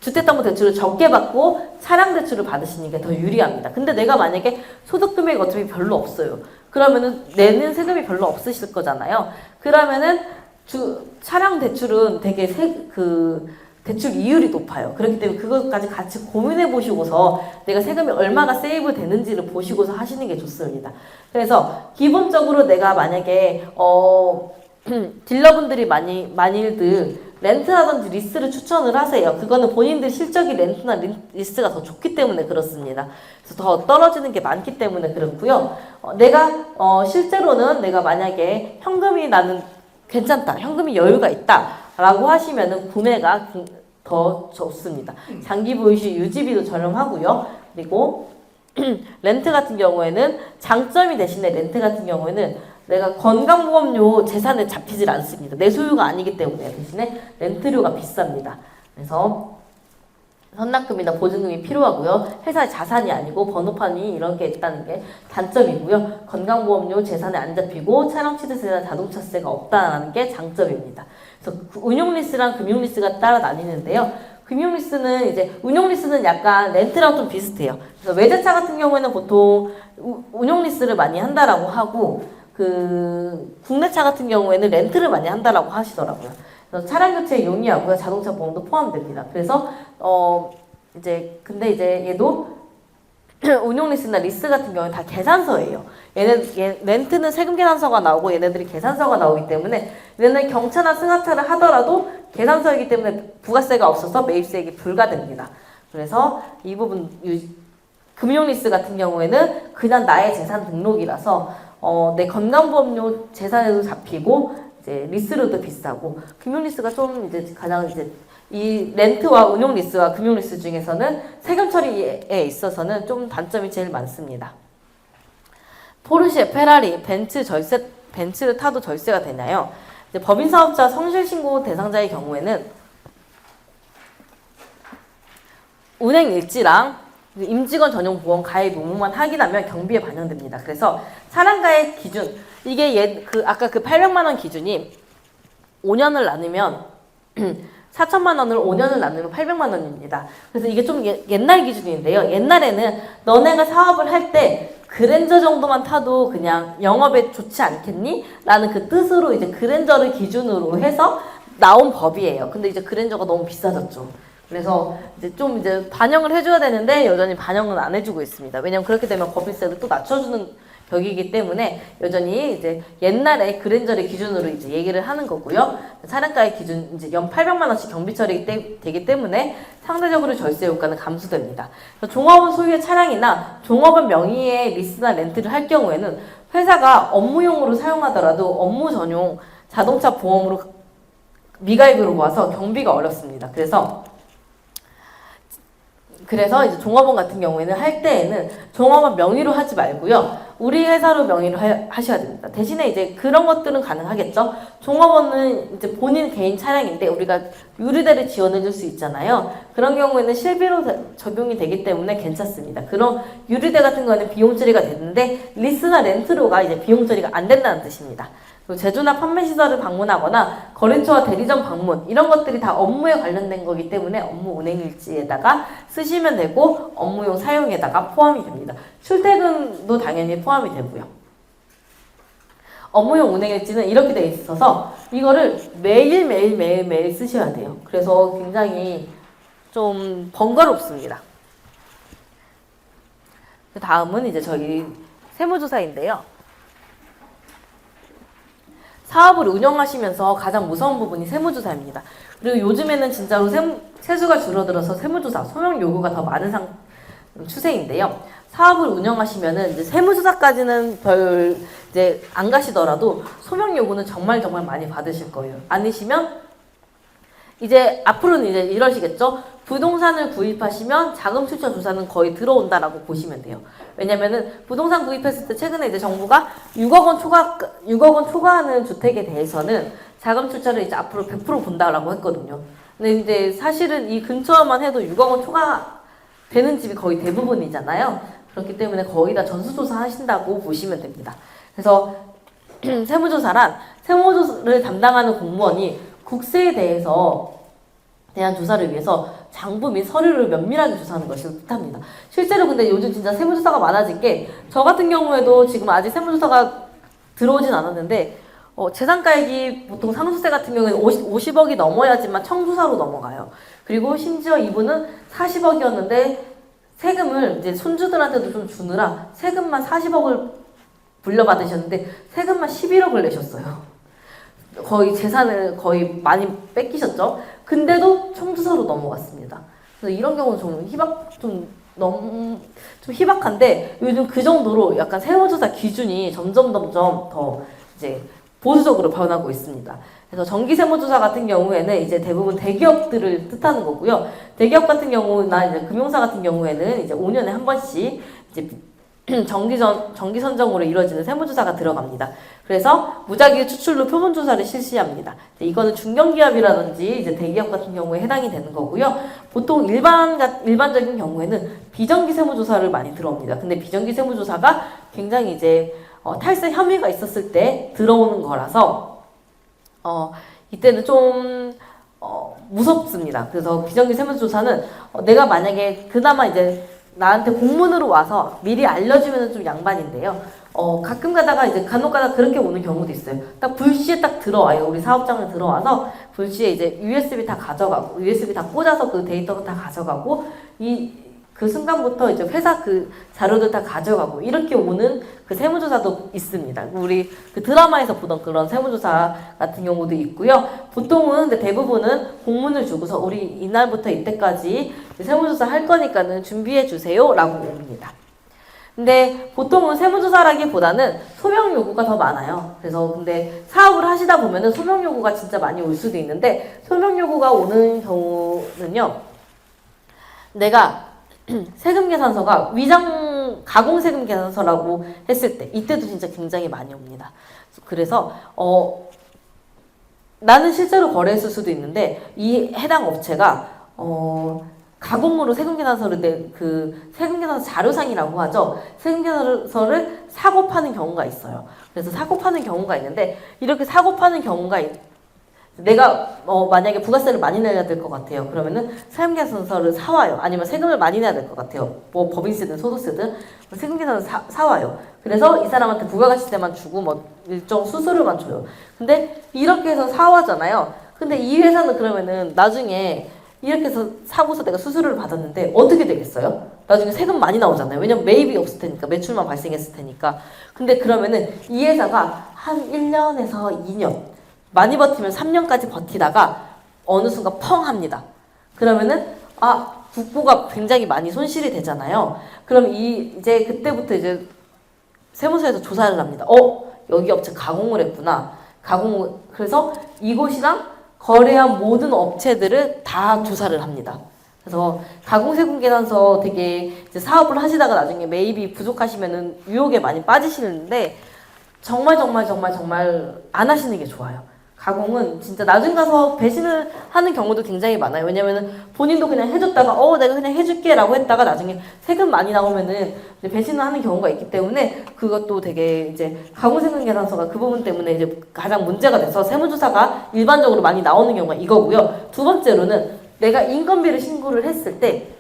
Speaker 1: 주택담보대출을 적게 받고 차량 대출을 받으시는 게 더 유리합니다. 근데 내가 만약에 소득금액이 어차피 별로 없어요. 그러면은 내는 세금이 별로 없으실 거잖아요. 그러면은 차량 대출은 되게 대출 이율이 높아요. 그렇기 때문에 그것까지 같이 고민해 보시고서 내가 세금이 얼마가 세이브 되는지를 보시고서 하시는 게 좋습니다. 그래서 기본적으로 내가 만약에 딜러분들이 많이들 렌트라든지 리스를 추천을 하세요. 그거는 본인들 실적이 렌트나 리스가 더 좋기 때문에 그렇습니다. 그래서 더 떨어지는 게 많기 때문에 그렇고요. 실제로는 내가 만약에 현금이 나는 괜찮다, 현금이 여유가 있다라고 하시면은 구매가 더 좋습니다. 장기 보유시 유지비도 저렴하고요. 그리고 렌트 같은 경우에는 장점이 대신에 렌트 같은 경우에는 내가 건강보험료 재산에 잡히질 않습니다. 내 소유가 아니기 때문에 대신에 렌트료가 비쌉니다. 그래서 선납금이나 보증금이 필요하고요. 회사의 자산이 아니고 번호판이 이런 게 있다는 게 단점이고요. 건강보험료 재산에 안 잡히고 차량 취득세나 자동차세가 없다는 게 장점입니다. 그래서 운용리스랑 금융리스가 따라 나뉘는데요. 금융리스는 운용리스는 약간 렌트랑 좀 비슷해요. 그래서 외제차 같은 경우에는 보통 운용리스를 많이 한다라고 하고 국내차 같은 경우에는 렌트를 많이 한다라고 하시더라고요. 그래서 차량 교체에 용이하고요. 자동차 보험도 포함됩니다. 그래서 근데 이제 얘도 운용 리스나 리스 같은 경우는 다 계산서예요. 렌트는 세금 계산서가 나오고 얘네들이 계산서가 나오기 때문에 얘네는 경차나 승하차를 하더라도 계산서이기 때문에 부가세가 없어서 매입세액이 불가됩니다. 그래서 이 부분 금융 리스 같은 경우에는 그냥 나의 재산 등록이라서 내 건강보험료 재산에도 잡히고 이제 리스로도 비싸고 금융 리스가 좀 이제 가장 이제 이 렌트와 운용 리스와 금융 리스 중에서는 세금 처리에 있어서는 좀 단점이 제일 많습니다. 포르쉐, 페라리, 벤츠를 타도 절세가 되나요? 이제 법인 사업자 성실 신고 대상자의 경우에는 운행 일지랑 임직원 전용 보험 가입 의무만 확인하면 경비에 반영됩니다. 그래서 차량 가입 기준 이게 아까 그 800만 원 기준이 5년을 나누면 4천만 원을 5년을 나누면 800만 원입니다. 그래서 이게 좀 옛날 기준인데요. 옛날에는 너네가 사업을 할 때 그랜저 정도만 타도 그냥 영업에 좋지 않겠니? 라는 그 뜻으로 이제 그랜저를 기준으로 해서 나온 법이에요. 근데 이제 그랜저가 너무 비싸졌죠. 그래서 이제 반영을 해줘야 되는데 여전히 반영은 안 해주고 있습니다. 왜냐면 그렇게 되면 법인세를 또 낮춰주는 격이기 때문에 여전히 이제 옛날에 그랜저를 기준으로 이제 얘기를 하는 거고요. 차량가의 기준 이제 연 800만 원씩 경비 처리 되기 때문에 상대적으로 절세 효과는 감소됩니다. 종업원 소유의 차량이나 종업원 명의의 리스나 렌트를 할 경우에는 회사가 업무용으로 사용하더라도 업무 전용 자동차 보험으로 미가입으로 모아서 경비가 어렵습니다. 그래서 이제 종업원 같은 경우에는 할 때에는 종업원 명의로 하지 말고요. 우리 회사로 명의로 하셔야 됩니다. 대신에 이제 그런 것들은 가능하겠죠. 종업원은 이제 본인 개인 차량인데 우리가 유류대를 지원해 줄 수 있잖아요. 그런 경우에는 실비로 적용이 되기 때문에 괜찮습니다. 그런 유류대 같은 거는 비용 처리가 되는데 리스나 렌트로가 이제 비용 처리가 안 된다는 뜻입니다. 그리고 제조나 판매 시설을 방문하거나 거래처와 대리점 방문 이런 것들이 다 업무에 관련된 거기 때문에 업무 운행 일지에다가 쓰시면 되고 업무용 사용에다가 포함이 됩니다. 출퇴근도 당연히 포함이 되고요. 업무용 운행 일지는 이렇게 되어 있어서 이거를 매일 쓰셔야 돼요. 그래서 굉장히 좀 번거롭습니다. 다음은 이제 저희 세무조사인데요. 사업을 운영하시면서 가장 무서운 부분이 세무조사입니다. 그리고 요즘에는 진짜로 세수가 줄어들어서 세무조사, 소명 요구가 더 많은 추세인데요. 사업을 운영하시면은 이제 세무조사까지는 이제 안 가시더라도 소명 요구는 정말 많이 받으실 거예요. 아니시면 이제 앞으로는 이제 이러시겠죠. 부동산을 구입하시면 자금 출처 조사는 거의 들어온다라고 보시면 돼요. 왜냐면은 부동산 구입했을 때 최근에 이제 정부가 6억 원 초과하는 주택에 대해서는 자금 출처를 이제 앞으로 100% 본다라고 했거든요. 근데 이제 사실은 이 근처만 해도 6억 원 초과 되는 집이 거의 대부분이잖아요. 그렇기 때문에 거의 다 전수조사 하신다고 보시면 됩니다. 그래서 세무조사란 세무조사를 담당하는 공무원이 국세에 대한 조사를 위해서 장부 및 서류를 면밀하게 조사하는 것을 뜻합니다. 실제로 근데 요즘 진짜 세무조사가 많아진 게 저 같은 경우에도 지금 아직 세무조사가 들어오진 않았는데 재산가액이 보통 상속세 같은 경우에는 50억이 넘어야지만 청조사로 넘어가요. 그리고 심지어 이분은 40억이었는데 세금을 이제 손주들한테도 좀 주느라 세금만 40억을 물려받으셨는데 세금만 11억을 내셨어요. 거의 재산을 거의 많이 뺏기셨죠. 근데도 청주사로 넘어갔습니다. 그래서 이런 경우는 좀 희박한데 요즘 그 정도로 약간 세무조사 기준이 점점 더 이제 보수적으로 변하고 있습니다. 그래서 정기세무조사 같은 경우에는 이제 대부분 대기업들을 뜻하는 거고요. 대기업 같은 경우나 이제 금융사 같은 경우에는 이제 5년에 한 번씩 이제 정기 선정으로 이루어지는 세무조사가 들어갑니다. 그래서 무작위 추출로 표본조사를 실시합니다. 이거는 중견기업이라든지 이제 대기업 같은 경우에 해당이 되는 거고요. 보통 일반적인 경우에는 비정기 세무조사를 많이 들어옵니다. 근데 비정기 세무조사가 굉장히 이제 탈세 혐의가 있었을 때 들어오는 거라서 이때는 좀 무섭습니다. 그래서 비정기 세무조사는 내가 만약에 그나마 이제 나한테 공문으로 와서 미리 알려주면 좀 양반인데요. 가끔 가다가 이제 간혹 가다 그렇게 오는 경우도 있어요. 딱 불시에 딱 들어와요. 우리 사업장에 들어와서 불시에 이제 USB 다 가져가고, USB 다 꽂아서 그 데이터 다 가져가고, 그 순간부터 이제 회사 그 자료들 다 가져가고, 이렇게 오는 그 세무조사도 있습니다. 우리 그 드라마에서 보던 그런 세무조사 같은 경우도 있고요. 보통은, 근데 대부분은 공문을 주고서 우리 이날부터 이때까지 세무조사 할 거니까는 준비해 주세요. 라고 옵니다. 근데 보통은 세무조사라기보다는 소명 요구가 더 많아요. 그래서 근데 사업을 하시다 보면은 소명 요구가 진짜 많이 올 수도 있는데, 소명 요구가 오는 경우는요, 내가 세금 계산서가 가공 세금 계산서라고 했을 때, 이때도 진짜 굉장히 많이 옵니다. 그래서 나는 실제로 거래했을 수도 있는데, 이 해당 업체가 가공으로 세금계산서를 세금계산서 자료상이라고 하죠. 세금계산서를 사고 파는 경우가 있어요. 그래서 사고 파는 경우가 있는데, 이렇게 사고 파는 경우가 내가 만약에 부가세를 많이 내야 될 것 같아요. 그러면은 세금계산서를 사와요. 아니면 세금을 많이 내야 될 것 같아요. 뭐 법인세든 소득세든 세금계산서 사와요. 그래서 이 사람한테 부가가치세만 주고 뭐 일정 수수료만 줘요. 근데 이렇게 해서 사와잖아요. 근데 이 회사는 그러면은 나중에 이렇게 해서 사고서 내가 수수료를 받았는데 어떻게 되겠어요? 나중에 세금 많이 나오잖아요. 왜냐면 매입이 없을 테니까, 매출만 발생했을 테니까. 근데 그러면은 이 회사가 한 1년에서 2년, 많이 버티면 3년까지 버티다가 어느 순간 펑 합니다. 그러면은 국고가 굉장히 많이 손실이 되잖아요. 그럼 이제 그때부터 이제 세무서에서 조사를 합니다. 여기 업체 가공을 했구나. 그래서 이곳이랑 거래한 모든 업체들을 다 조사를 합니다. 그래서 가공세금계산서 되게 이제 사업을 하시다가 나중에 매입이 부족하시면은 유혹에 많이 빠지시는데, 정말 안 하시는 게 좋아요. 가공은 진짜 나중 가서 배신을 하는 경우도 굉장히 많아요. 왜냐면은 본인도 그냥 해줬다가 내가 그냥 해줄게 라고 했다가 나중에 세금 많이 나오면은 이제 배신을 하는 경우가 있기 때문에, 그것도 되게 이제 가공세금계산서가 그 부분 때문에 이제 가장 문제가 돼서 세무조사가 일반적으로 많이 나오는 경우가 이거고요. 두 번째로는 내가 인건비를 신고를 했을 때,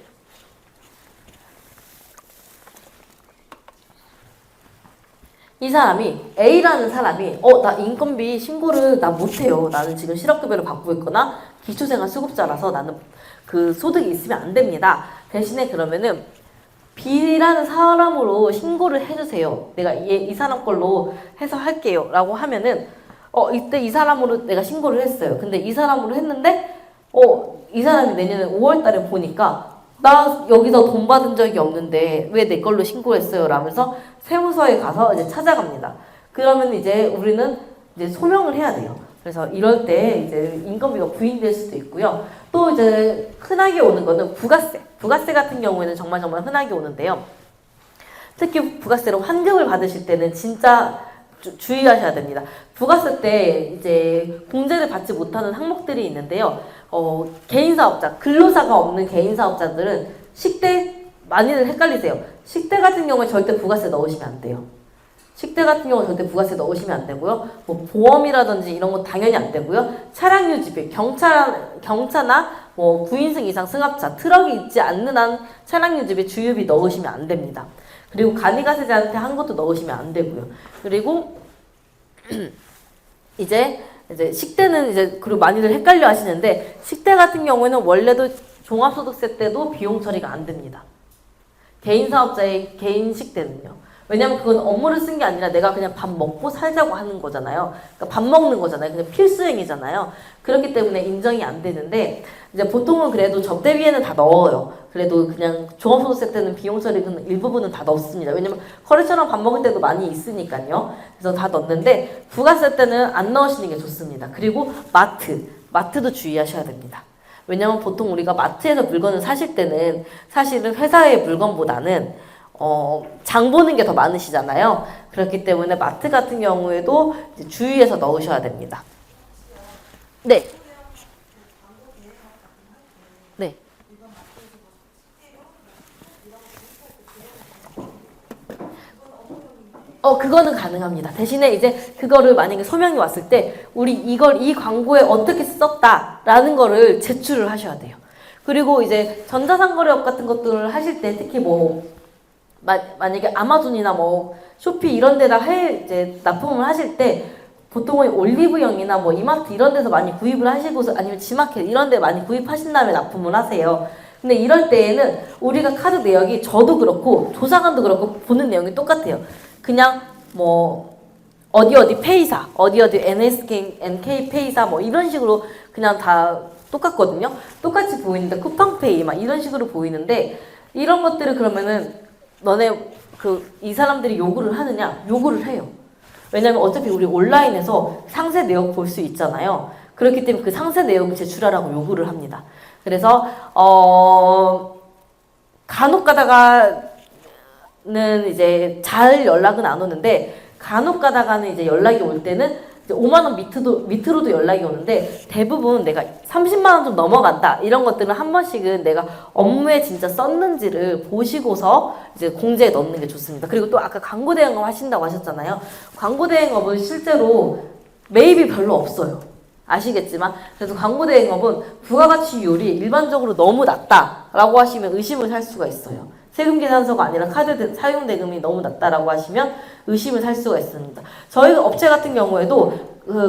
Speaker 1: 이 사람이, A라는 사람이, 나 인건비 신고를 나 못해요. 나는 지금 실업급여를 받고 있거나 기초생활수급자라서 나는 그 소득이 있으면 안 됩니다. 대신에 그러면은 B라는 사람으로 신고를 해주세요. 내가 이 사람 걸로 해서 할게요. 라고 하면은, 이때 이 사람으로 내가 신고를 했어요. 근데 이 사람으로 했는데, 이 사람이 내년에 5월 달에 보니까, 나 여기서 돈 받은 적이 없는데 왜 내 걸로 신고했어요? 라면서 세무서에 가서 이제 찾아갑니다. 그러면 이제 우리는 이제 소명을 해야 돼요. 그래서 이럴 때 이제 인건비가 부인될 수도 있고요. 또 이제 흔하게 오는 거는 부가세. 부가세 같은 경우에는 정말 흔하게 오는데요. 특히 부가세로 환급을 받으실 때는 진짜 주의하셔야 됩니다. 부가세 때 이제 공제를 받지 못하는 항목들이 있는데요. 개인사업자, 근로사가 없는 개인사업자들은 식대, 많이들 헷갈리세요. 식대 같은 경우에 절대 부가세 넣으시면 안 돼요. 식대 같은 경우는 절대 부가세 넣으시면 안 되고요. 뭐 보험이라든지 이런 건 당연히 안 되고요. 차량 유지비, 경차나 뭐 9인승 이상 승합차, 트럭이 있지 않는 한 차량 유지비, 주유비 넣으시면 안 됩니다. 그리고 간이가세자한테 한 것도 넣으시면 안 되고요. 그리고 이제 식대는 이제 그리고 많이들 헷갈려 하시는데, 식대 같은 경우에는 원래도 종합소득세 때도 비용 처리가 안 됩니다. 개인 사업자의 개인 식대는요. 왜냐면 그건 업무를 쓴 게 아니라 내가 그냥 밥 먹고 살자고 하는 거잖아요. 그러니까 밥 먹는 거잖아요. 그냥 필수행위잖아요. 그렇기 때문에 인정이 안 되는데, 이제 보통은 그래도 접대비에는 다 넣어요. 그래도 그냥 종합소득세 때는 비용 처리는 일부분은 다 넣습니다. 왜냐면 거래처랑 밥 먹을 때도 많이 있으니까요. 그래서 다 넣는데, 부가세 때는 안 넣으시는 게 좋습니다. 그리고 마트도 주의하셔야 됩니다. 왜냐면 보통 우리가 마트에서 물건을 사실 때는 사실은 회사의 물건보다는 장 보는 게 더 많으시잖아요. 그렇기 때문에 마트 같은 경우에도 이제 주의해서 넣으셔야 됩니다. 네. 네. 그거는 가능합니다. 대신에 이제 그거를 만약에 서명이 왔을 때 우리 이 광고에 어떻게 썼다라는 거를 제출을 하셔야 돼요. 그리고 이제 전자상거래업 같은 것들을 하실 때 특히 뭐 만약에 아마존이나 뭐 쇼피 이런 데다 이제 납품을 하실 때 보통은 올리브영이나 뭐 이마트 이런 데서 많이 구입을 하시고서 아니면 지마켓 이런 데 많이 구입하신 다음에 납품을 하세요. 근데 이럴 때에는 우리가 카드 내역이 저도 그렇고 조사관도 그렇고 보는 내용이 똑같아요. 그냥 뭐 어디 페이사, 어디 NSK, NK 페이사 뭐 이런 식으로 그냥 다 똑같거든요. 똑같이 보이는데 쿠팡페이 막 이런 식으로 보이는데 이런 것들을 그러면은 너네 이 사람들이 요구를 하느냐? 요구를 해요. 왜냐면 어차피 우리 온라인에서 상세 내역 볼 수 있잖아요. 그렇기 때문에 그 상세 내역을 제출하라고 요구를 합니다. 그래서 간혹 가다가는 이제 잘 연락은 안 오는데 간혹 가다가는 이제 연락이 올 때는 이제 5만 원 밑으로도 연락이 오는데 대부분 내가 30만 원 좀 넘어간다 이런 것들은 한 번씩은 내가 업무에 진짜 썼는지를 보시고서 이제 공제에 넣는 게 좋습니다. 그리고 또 아까 광고 대행업 하신다고 하셨잖아요. 광고 대행업은 실제로 매입이 별로 없어요. 아시겠지만 그래서 광고 대행업은 부가가치율이 일반적으로 너무 낮다라고 하시면 의심을 살 수가 있어요. 세금 계산서가 아니라 카드 사용 대금이 너무 낮다라고 하시면 의심을 살 수가 있습니다. 저희 업체 같은 경우에도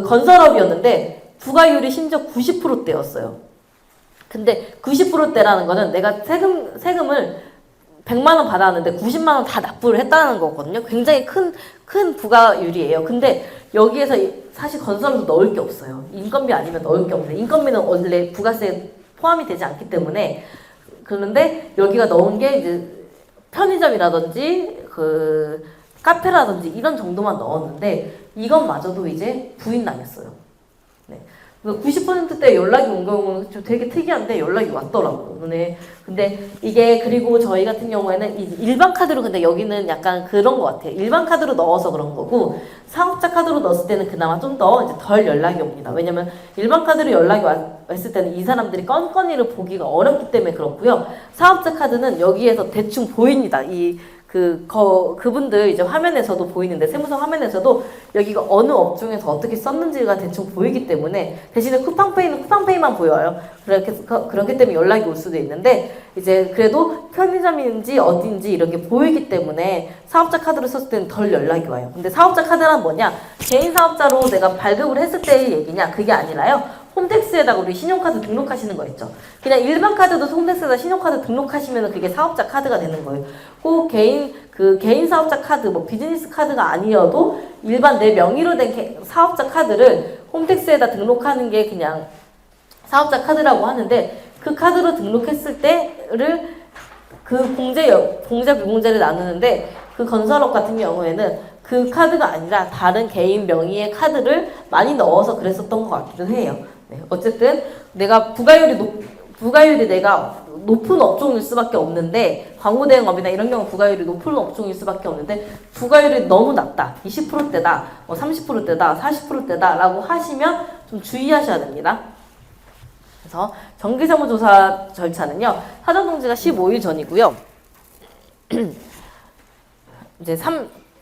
Speaker 1: 건설업이었는데 부가율이 심지어 90%대였어요. 근데 90%대라는 거는 내가 세금을 100만 원 받았는데 90만 원 다 납부를 했다는 거거든요. 굉장히 큰 부가율이에요. 근데 여기에서 사실 건설에서 넣을 게 없어요. 인건비 아니면 넣을 게 없어요. 인건비는 원래 부가세에 포함이 되지 않기 때문에 그런데 여기가 넣은 게 이제 편의점이라든지 카페라든지 이런 정도만 넣었는데 이것마저도 이제 부인당했어요. 네. 90%대 연락이 온 경우는 좀 되게 특이한데 연락이 왔더라고요. 네. 근데 이게 그리고 저희 같은 경우에는 일반 카드로 근데 여기는 약간 그런 것 같아요. 일반 카드로 넣어서 그런 거고 사업자 카드로 넣었을 때는 그나마 좀 더 이제 덜 연락이 옵니다. 왜냐면 일반 카드로 연락이 왔을 때는 이 사람들이 건건이를 보기가 어렵기 때문에 그렇고요. 사업자 카드는 여기에서 대충 보입니다. 그분들 이제 화면에서도 보이는데 세무서 화면에서도 여기가 어느 업종에서 어떻게 썼는지가 대충 보이기 때문에 대신에 쿠팡페이는 쿠팡페이만 보여요. 그렇기 때문에 연락이 올 수도 있는데 이제 그래도 편의점인지 어딘지 이렇게 보이기 때문에 사업자 카드를 썼을 때는 덜 연락이 와요. 근데 사업자 카드란 뭐냐? 개인 사업자로 내가 발급을 했을 때의 얘기냐? 그게 아니라요. 홈택스에다가 우리 신용카드 등록하시는 거 있죠. 그냥 일반 카드도 홈택스에다 신용카드 등록하시면 그게 사업자 카드가 되는 거예요. 꼭 개인 사업자 카드, 뭐 비즈니스 카드가 아니어도 일반 내 명의로 된 사업자 카드를 홈택스에다 등록하는 게 그냥 사업자 카드라고 하는데 그 카드로 등록했을 때를 그 공제 비공제를 나누는데 그 건설업 같은 경우에는 그 카드가 아니라 다른 개인 명의의 카드를 많이 넣어서 그랬었던 것 같기도 해요. 네, 어쨌든 내가 부가율이 내가 높은 업종일 수밖에 없는데 광고 대행업이나 이런 경우 부가율이 높은 업종일 수밖에 없는데 부가율이 너무 낮다. 20%대다, 30%대다, 40%대다라고 하시면 좀 주의하셔야 됩니다. 그래서 정기세무조사 절차는요. 사전통지가 15일 전이고요. 이제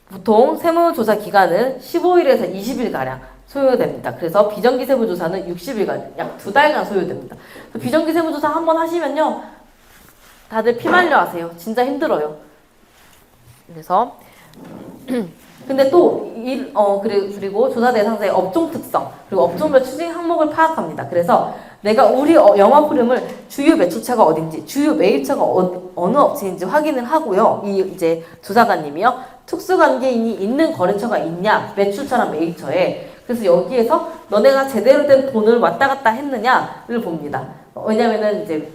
Speaker 1: 보통 세무조사 기간은 15일에서 20일가량 소요됩니다. 그래서 비정기세무조사는 60일간, 약 2달간 소요됩니다. 비정기세무조사 한번 하시면요. 다들 피말려 하세요. 진짜 힘들어요. 그래서 근데 또 그리고 조사 대상자의 업종 특성 그리고 업종별 추진 항목을 파악합니다. 그래서 내가 우리 영업 흐름을 주요 매출처가 어딘지 주요 매입처가 어느 업체인지 확인을 하고요. 이제 조사관님이요. 특수관계인이 있는 거래처가 있냐 매출처랑 매입처에 그래서 여기에서 너네가 제대로 된 돈을 왔다 갔다 했느냐를 봅니다. 왜냐면은 이제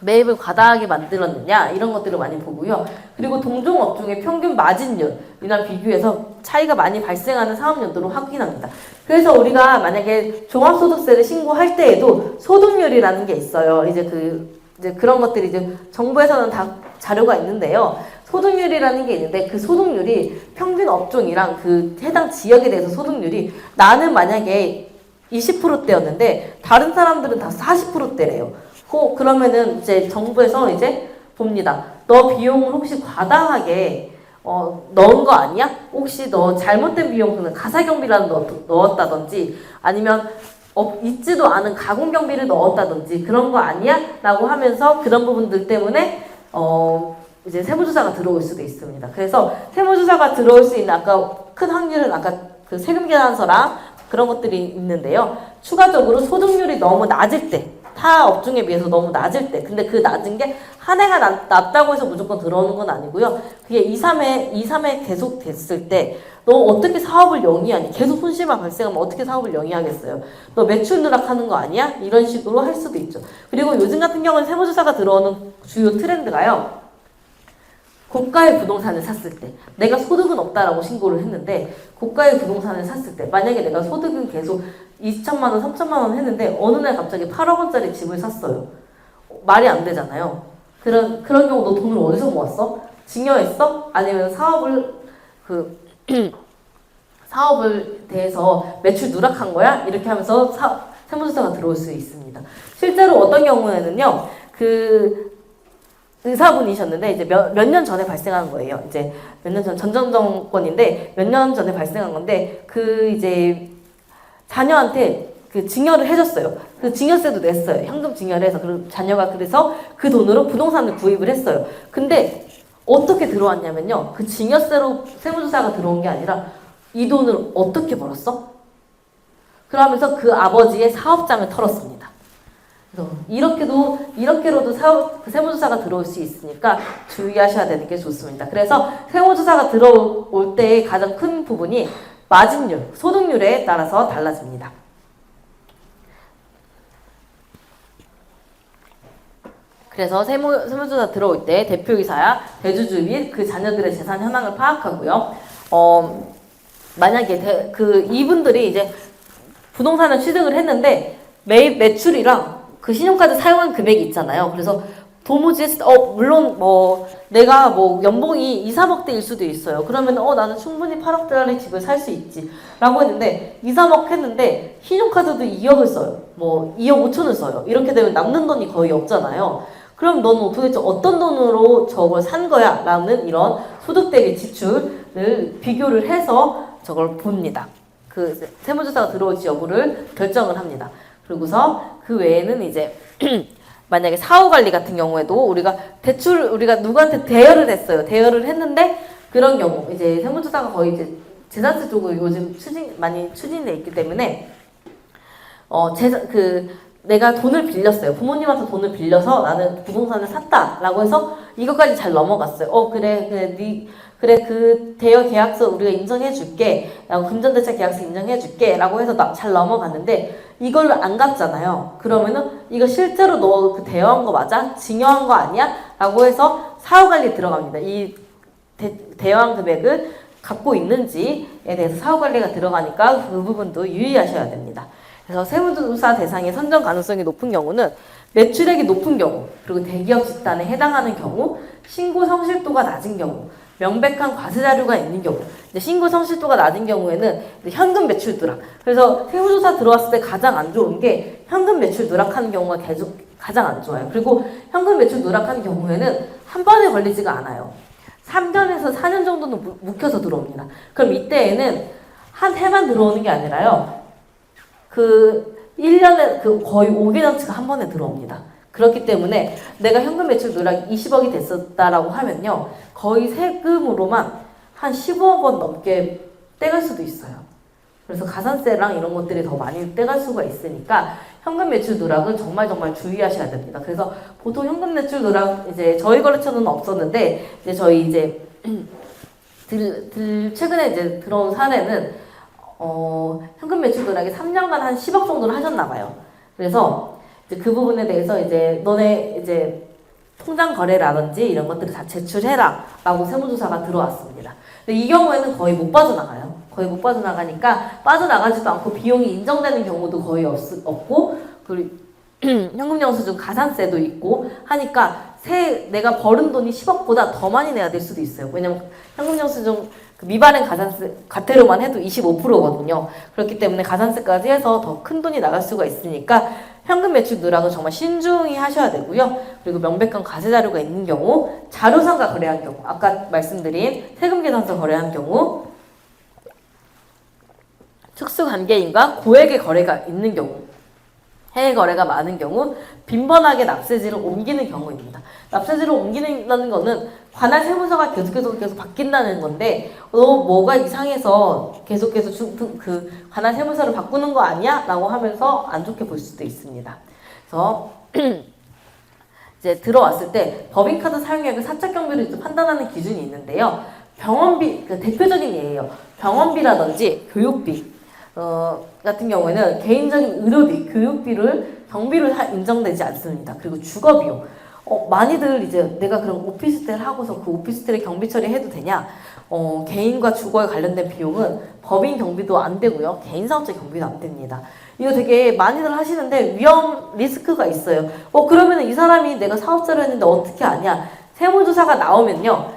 Speaker 1: 매입을 과다하게 만들었느냐 이런 것들을 많이 보고요. 그리고 동종 업종의 평균 마진율이랑 비교해서 차이가 많이 발생하는 사업 연도로 확인합니다. 그래서 우리가 만약에 종합소득세를 신고할 때에도 소득률이라는 게 있어요. 이제 그런 것들이 이제 정부에서는 다 자료가 있는데요. 소득률이라는 게 있는데 그 소득률이 평균 업종이랑 그 해당 지역에 대해서 소득률이 나는 만약에 20%대였는데 다른 사람들은 다 40%대래요. 그러면은 이제 정부에서 이제 봅니다. 너 비용을 혹시 과다하게 넣은 거 아니야? 혹시 너 잘못된 비용, 가사경비라는 넣었다든지 아니면 있지도 않은 가공경비를 넣었다든지 그런 거 아니야? 라고 하면서 그런 부분들 때문에 이제 세무조사가 들어올 수도 있습니다. 그래서 세무조사가 들어올 수 있는 아까 큰 확률은 아까 그 세금 계산서랑 그런 것들이 있는데요. 추가적으로 소득률이 너무 낮을 때, 타 업종에 비해서 너무 낮을 때, 근데 그 낮은 게 한 해가 낮다고 해서 무조건 들어오는 건 아니고요. 그게 2, 3회 계속 됐을 때, 너 어떻게 사업을 영위하니? 계속 손실만 발생하면 어떻게 사업을 영위하겠어요? 너 매출 누락하는 거 아니야? 이런 식으로 할 수도 있죠. 그리고 요즘 같은 경우는 세무조사가 들어오는 주요 트렌드가요. 고가의 부동산을 샀을 때 내가 소득은 없다라고 신고를 했는데 고가의 부동산을 샀을 때 만약에 내가 소득은 계속 2천만 원, 3천만 원 했는데 어느 날 갑자기 8억 원짜리 집을 샀어요. 말이 안 되잖아요. 그런 경우 너 돈을 어디서 모았어? 증여했어? 아니면 사업을 대해서 매출 누락한 거야? 이렇게 하면서 세무조사가 들어올 수 있습니다. 실제로 어떤 경우에는요, 의사분이셨는데 이제 몇 년 전에 발생한 거예요. 이제 몇 년 전 전전 정권인데 몇 년 전에 발생한 건데 이제 자녀한테 그 증여를 해줬어요. 그 증여세도 냈어요. 현금 증여를 해서 그리고 자녀가 그래서 그 돈으로 부동산을 구입을 했어요. 근데 어떻게 들어왔냐면요. 그 증여세로 세무조사가 들어온 게 아니라 이 돈을 어떻게 벌었어? 그러면서 그 아버지의 사업장을 털었습니다. 그래서 이렇게로도 세무조사가 들어올 수 있으니까 주의하셔야 되는 게 좋습니다. 그래서 세무조사가 들어올 때의 가장 큰 부분이 마진율, 소득률에 따라서 달라집니다. 그래서 세무조사 들어올 때 대표이사야 대주주 및 그 자녀들의 재산 현황을 파악하고요. 만약에 이분들이 이제 부동산을 취득을 했는데 매입 매출이랑 그 신용카드 사용한 금액이 있잖아요. 그래서 도무지 물론 내가 연봉이 2, 3억대일 수도 있어요. 그러면 나는 충분히 8억짜리 집을 살 수 있지 라고 했는데 2, 3억 했는데 신용카드도 2억을 써요. 2억 5천을 써요. 이렇게 되면 남는 돈이 거의 없잖아요. 그럼 너는 도대체 어떤 돈으로 저걸 산 거야? 라는 이런 소득 대비 지출을 비교를 해서 저걸 봅니다. 그 세무조사가 들어올지 여부를 결정을 합니다. 그리고서 그 외에는 이제 만약에 사후관리 같은 경우에도 우리가 누구한테 대여를 했어요. 대여를 했는데 그런 경우 이제 세무조사가 거의 이제 재산세 쪽을 요즘 많이 추진돼 있기 때문에 내가 돈을 빌렸어요. 부모님한테 돈을 빌려서 나는 부동산을 샀다라고 해서 이것까지 잘 넘어갔어요. 그래 그 대여 계약서 우리가 인정해줄게. 금전대책 계약서 인정해줄게.라고 해서 잘 넘어갔는데 이걸 안 갚잖아요. 그러면은 이거 실제로 너 그 대여한 거 맞아? 증여한 거 아니야? 라고 해서 사후관리 들어갑니다. 이 대여한 금액을 갚고 있는지에 대해서 사후관리가 들어가니까 그 부분도 유의하셔야 됩니다. 그래서 세무조사 대상의 선정 가능성이 높은 경우는 매출액이 높은 경우, 그리고 대기업 집단에 해당하는 경우, 신고 성실도가 낮은 경우, 명백한 과세 자료가 있는 경우, 이제 신고 성실도가 낮은 경우에는 현금 매출 누락. 그래서 세무조사 들어왔을 때 가장 안 좋은 게 현금 매출 누락하는 경우가 가장 안 좋아요. 그리고 현금 매출 누락하는 경우에는 한 번에 걸리지가 않아요. 3년에서 4년 정도는 묵혀서 들어옵니다. 그럼 이때에는 한 해만 들어오는 게 아니라요. 1년에 거의 5개년치가 한 번에 들어옵니다. 그렇기 때문에 내가 현금 매출 누락 20억이 됐었다라고 하면요. 거의 세금으로만 한 15억 원 넘게 떼갈 수도 있어요. 그래서 가산세랑 이런 것들이 더 많이 떼갈 수가 있으니까 현금 매출 누락은 정말 주의하셔야 됩니다. 그래서 보통 현금 매출 누락 이제 저희 거래처는 없었는데 이제 저희 이제 최근에 이제 들어온 사례는 현금 매출 누락이 3년간 한 10억 정도를 하셨나 봐요. 그래서 이제 그 부분에 대해서 이제 너네 이제 통장 거래라든지 이런 것들을 다 제출해라 라고 세무조사가 들어왔습니다. 근데 이 경우에는 거의 못 빠져나가요. 거의 못 빠져나가니까 빠져나가지도 않고 비용이 인정되는 경우도 거의 없고 그리고 현금영수증 가산세도 있고 하니까 내가 벌은 돈이 10억보다 더 많이 내야 될 수도 있어요. 왜냐면 현금영수증 미발행 가산세 과태료만 해도 25%거든요. 그렇기 때문에 가산세까지 해서 더 큰 돈이 나갈 수가 있으니까 현금 매출 누락은 정말 신중히 하셔야 되고요. 그리고 명백한 과세 자료가 있는 경우, 자료상과 거래한 경우, 아까 말씀드린 세금계산서 거래한 경우, 특수관계인과 고액의 거래가 있는 경우, 해외 거래가 많은 경우 빈번하게 납세지를 옮기는 경우입니다. 납세지를 옮기는 거는 관할 세무서가 계속 바뀐다는 건데 뭐가 이상해서 계속해서 그 관할 세무서를 바꾸는 거 아니야? 라고 하면서 안 좋게 볼 수도 있습니다. 그래서 이제 들어왔을 때 법인카드 사용액을 사적 경비로 이제 판단하는 기준이 있는데요. 병원비, 그 대표적인 예예요. 병원비라든지 교육비 같은 경우에는 개인적인 의료비, 교육비를 경비로 인정되지 않습니다. 그리고 주거비용. 많이들 이제 내가 그럼 오피스텔 하고서 그 오피스텔에 경비 처리해도 되냐? 개인과 주거에 관련된 비용은 법인 경비도 안 되고요. 개인 사업자 경비도 안 됩니다. 이거 되게 많이들 하시는데 위험 리스크가 있어요. 그러면 이 사람이 내가 사업자를 했는데 어떻게 아냐? 세무조사가 나오면요.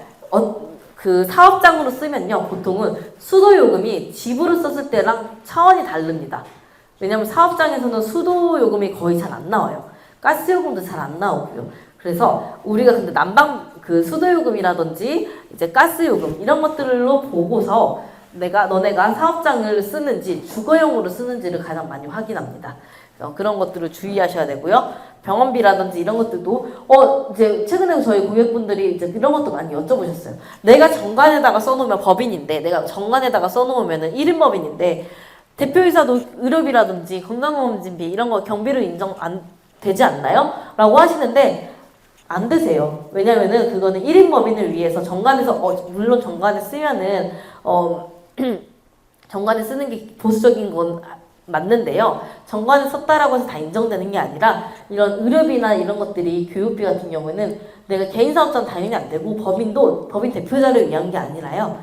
Speaker 1: 그 사업장으로 쓰면요. 보통은 수도요금이 집으로 썼을 때랑 차원이 다릅니다. 왜냐면 사업장에서는 수도요금이 거의 잘 안 나와요. 가스요금도 잘 안 나오고요. 그래서 우리가 근데 난방 그 수도요금이라든지 이제 가스요금 이런 것들로 보고서 너네가 사업장을 쓰는지 주거용으로 쓰는지를 가장 많이 확인합니다. 그런 것들을 주의하셔야 되고요. 병원비라든지 이런 것들도 이제 최근에 저희 고객분들이 이제 이런 것도 많이 여쭤보셨어요. 내가 정관에다가 써놓으면 법인인데 내가 정관에다가 써놓으면은 1인 법인인데 대표이사도 의료비라든지 건강검진비 이런 거 경비로 인정 안 되지 않나요? 라고 하시는데 안 되세요. 왜냐면은 그거는 1인 법인을 위해서 정관에서 물론 정관에 쓰면은 정관에 쓰는 게 보수적인 건 맞는데요. 정관에 썼다라고 해서 다 인정되는 게 아니라 이런 의료비나 이런 것들이 교육비 같은 경우에는 내가 개인 사업자는 당연히 안 되고 법인도 법인 대표자를 위한 게 아니라요.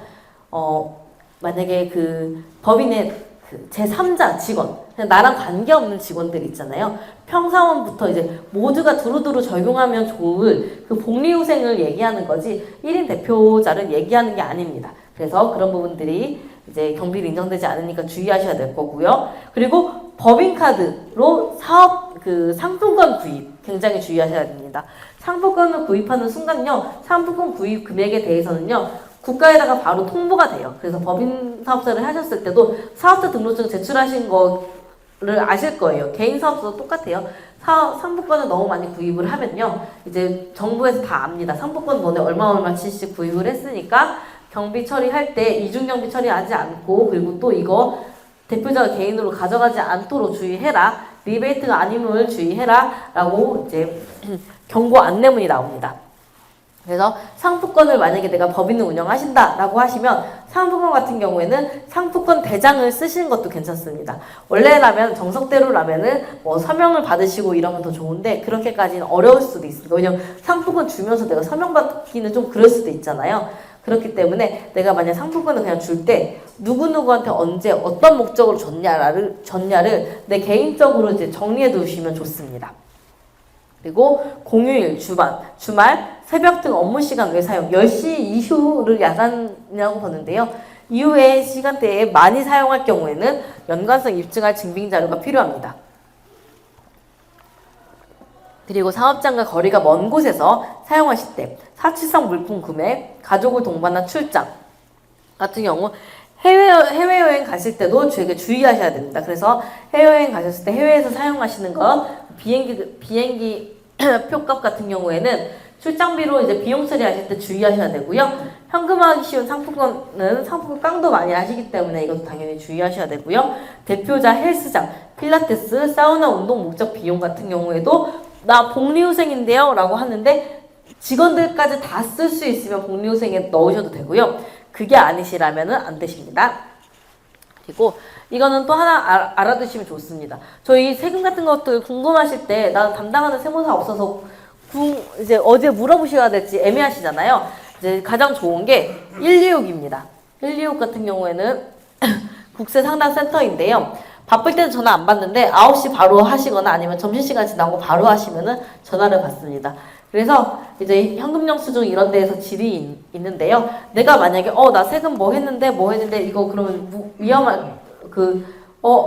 Speaker 1: 만약에 그 법인의 그 제3자 직원, 나랑 관계없는 직원들 있잖아요. 평사원부터 이제 모두가 두루두루 적용하면 좋을 그 복리후생을 얘기하는 거지 1인 대표자를 얘기하는 게 아닙니다. 그래서 그런 부분들이 이제 경비로 인정되지 않으니까 주의하셔야 될 거고요. 그리고 법인카드로 사업 그 상품권 구입 굉장히 주의하셔야 됩니다. 상품권을 구입하는 순간요. 상품권 구입 금액에 대해서는요. 국가에다가 바로 통보가 돼요. 그래서 법인 사업자를 하셨을 때도 사업자 등록증 제출하신 거를 아실 거예요. 개인 사업자도 똑같아요. 상품권을 너무 많이 구입을 하면요. 이제 정부에서 다 압니다. 상품권 너네 얼마치씩 구입을 했으니까 경비 처리할 때 이중경비 처리하지 않고 그리고 또 이거 대표자가 개인으로 가져가지 않도록 주의해라. 리베이트가 아님을 주의해라. 라고 이제 경고 안내문이 나옵니다. 그래서 상품권을 만약에 내가 법인을 운영하신다 라고 하시면 상품권 같은 경우에는 상품권 대장을 쓰시는 것도 괜찮습니다. 원래라면 정석대로라면은 뭐 서명을 받으시고 이러면 더 좋은데 그렇게까지는 어려울 수도 있습니다. 왜냐면 상품권 주면서 내가 서명 받기는 좀 그럴 수도 있잖아요. 그렇기 때문에 내가 만약 상품권을 그냥 줄 때 누구누구한테 언제 어떤 목적으로 줬냐를 내 개인적으로 이제 정리해 두시면 좋습니다. 그리고 공휴일, 주말, 새벽 등 업무 시간 외 사용, 10시 이후를 야간이라고 보는데요. 이후의 시간대에 많이 사용할 경우에는 연관성 입증할 증빙 자료가 필요합니다. 그리고 사업장과 거리가 먼 곳에서 사용하실 때 사치성 물품 구매, 가족을 동반한 출장 같은 경우 해외여행 가실 때도 되게 주의하셔야 됩니다. 그래서 해외여행 가셨을 때 해외에서 사용하시는 것 비행기 표값 같은 경우에는 출장비로 이제 비용 처리하실 때 주의하셔야 되고요. 현금화하기 쉬운 상품권은 상품 깡도 많이 하시기 때문에 이것도 당연히 주의하셔야 되고요. 대표자 헬스장, 필라테스, 사우나 운동 목적 비용 같은 경우에도 나 복리후생인데요 라고 하는데 직원들까지 다 쓸 수 있으면 복리후생에 넣으셔도 되고요. 그게 아니시라면은 안 되십니다. 그리고 이거는 또 하나 알아두시면 좋습니다. 저희 세금 같은 것들 궁금하실 때 나 담당하는 세무사 없어서 이제 어디에 물어보셔야 될지 애매하시잖아요. 이제 가장 좋은 게 126입니다. 126 같은 경우에는 국세상담센터인데요. 바쁠 때는 전화 안 받는데 9시 바로 하시거나 아니면 점심시간 지나고 바로 하시면은 전화를 받습니다. 그래서 이제 현금 영수증 이런 데에서 질이 있는데요. 내가 만약에 나 세금 뭐 했는데 이거 그러면 위험한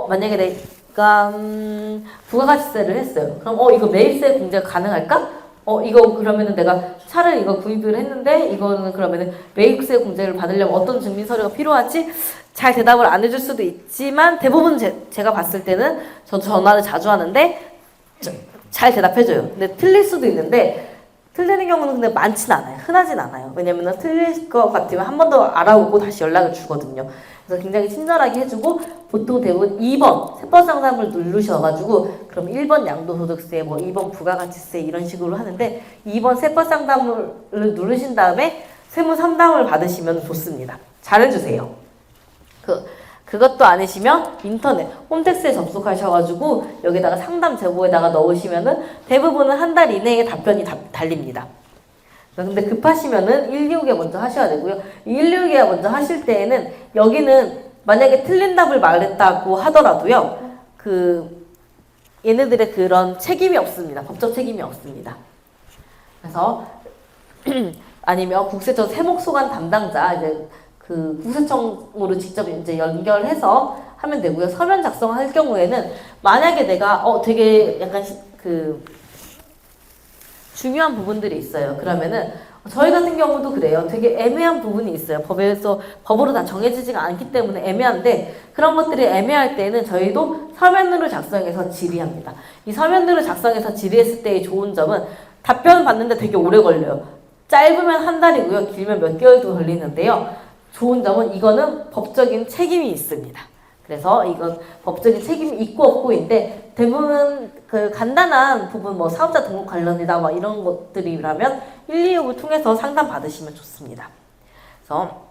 Speaker 1: 만약에 내가 부가가치세를 했어요. 그럼 이거 매입세 공제가 가능할까? 이거 그러면은 내가 차를 이거 구입을 했는데 이거는 그러면은 매입세 공제를 받으려면 어떤 증빙 서류가 필요하지? 잘 대답을 안 해줄 수도 있지만 대부분 제가 봤을 때는 저 전화를 자주 하는데 잘 대답해줘요. 근데 틀릴 수도 있는데 틀리는 경우는 근데 많진 않아요. 흔하진 않아요. 왜냐면 틀릴 것 같으면 한 번 더 알아보고 다시 연락을 주거든요. 그래서 굉장히 친절하게 해주고 보통 대부분 2번 세법 상담을 누르셔가지고 그럼 1번 양도소득세, 뭐 2번 부가가치세 이런 식으로 하는데 2번 세법 상담을 누르신 다음에 세무 상담을 받으시면 좋습니다. 잘해주세요. 그것도 아니시면 인터넷 홈택스에 접속하셔가지고 여기다가 상담 제보에다가 넣으시면은 대부분은 한 달 이내에 답변이 달립니다. 근데 급하시면은 126에 먼저 하셔야 되고요. 126에 먼저 하실 때에는 여기는 만약에 틀린 답을 말했다고 하더라도요. 얘네들의 그런 책임이 없습니다. 법적 책임이 없습니다. 그래서 아니면 국세청 세목소관 담당자 이제 국세청으로 직접 이제 연결해서 하면 되고요. 서면 작성할 경우에는 만약에 내가 되게 약간 중요한 부분들이 있어요. 그러면은 저희 같은 경우도 그래요. 되게 애매한 부분이 있어요. 법으로 다 정해지지가 않기 때문에 애매한데 그런 것들이 애매할 때는 저희도 서면으로 작성해서 질의합니다. 이 서면으로 작성해서 질의했을 때의 좋은 점은 답변 받는데 되게 오래 걸려요. 짧으면 한 달이고요. 길면 몇 개월도 걸리는데요. 좋은 점은 이거는 법적인 책임이 있습니다. 그래서 이건 법적인 책임이 있고 없고인데 대부분 간단한 부분 뭐 사업자 등록 관련이다 뭐 이런 것들이라면 126을 통해서 상담 받으시면 좋습니다. 그래서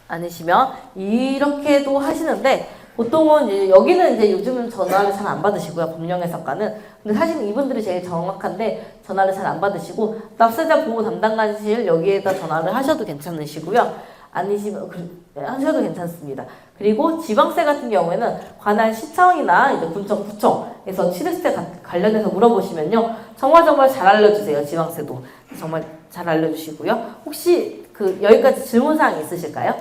Speaker 1: 아니시면 이렇게도 하시는데 보통은 이제 여기는 이제 요즘은 전화를 잘 안 받으시고요. 법령해석과는. 근데 사실 이분들이 제일 정확한데 전화를 잘 안 받으시고 납세자 보호 담당관실 여기에다 전화를 하셔도 괜찮으시고요. 아니시면 하셔도 괜찮습니다. 그리고 지방세 같은 경우에는 관할 시청이나 이제 군청, 구청에서 취득세 관련해서 물어보시면요. 정말 잘 알려주세요. 지방세도 정말 잘 알려주시고요. 혹시 여기까지 질문사항 있으실까요?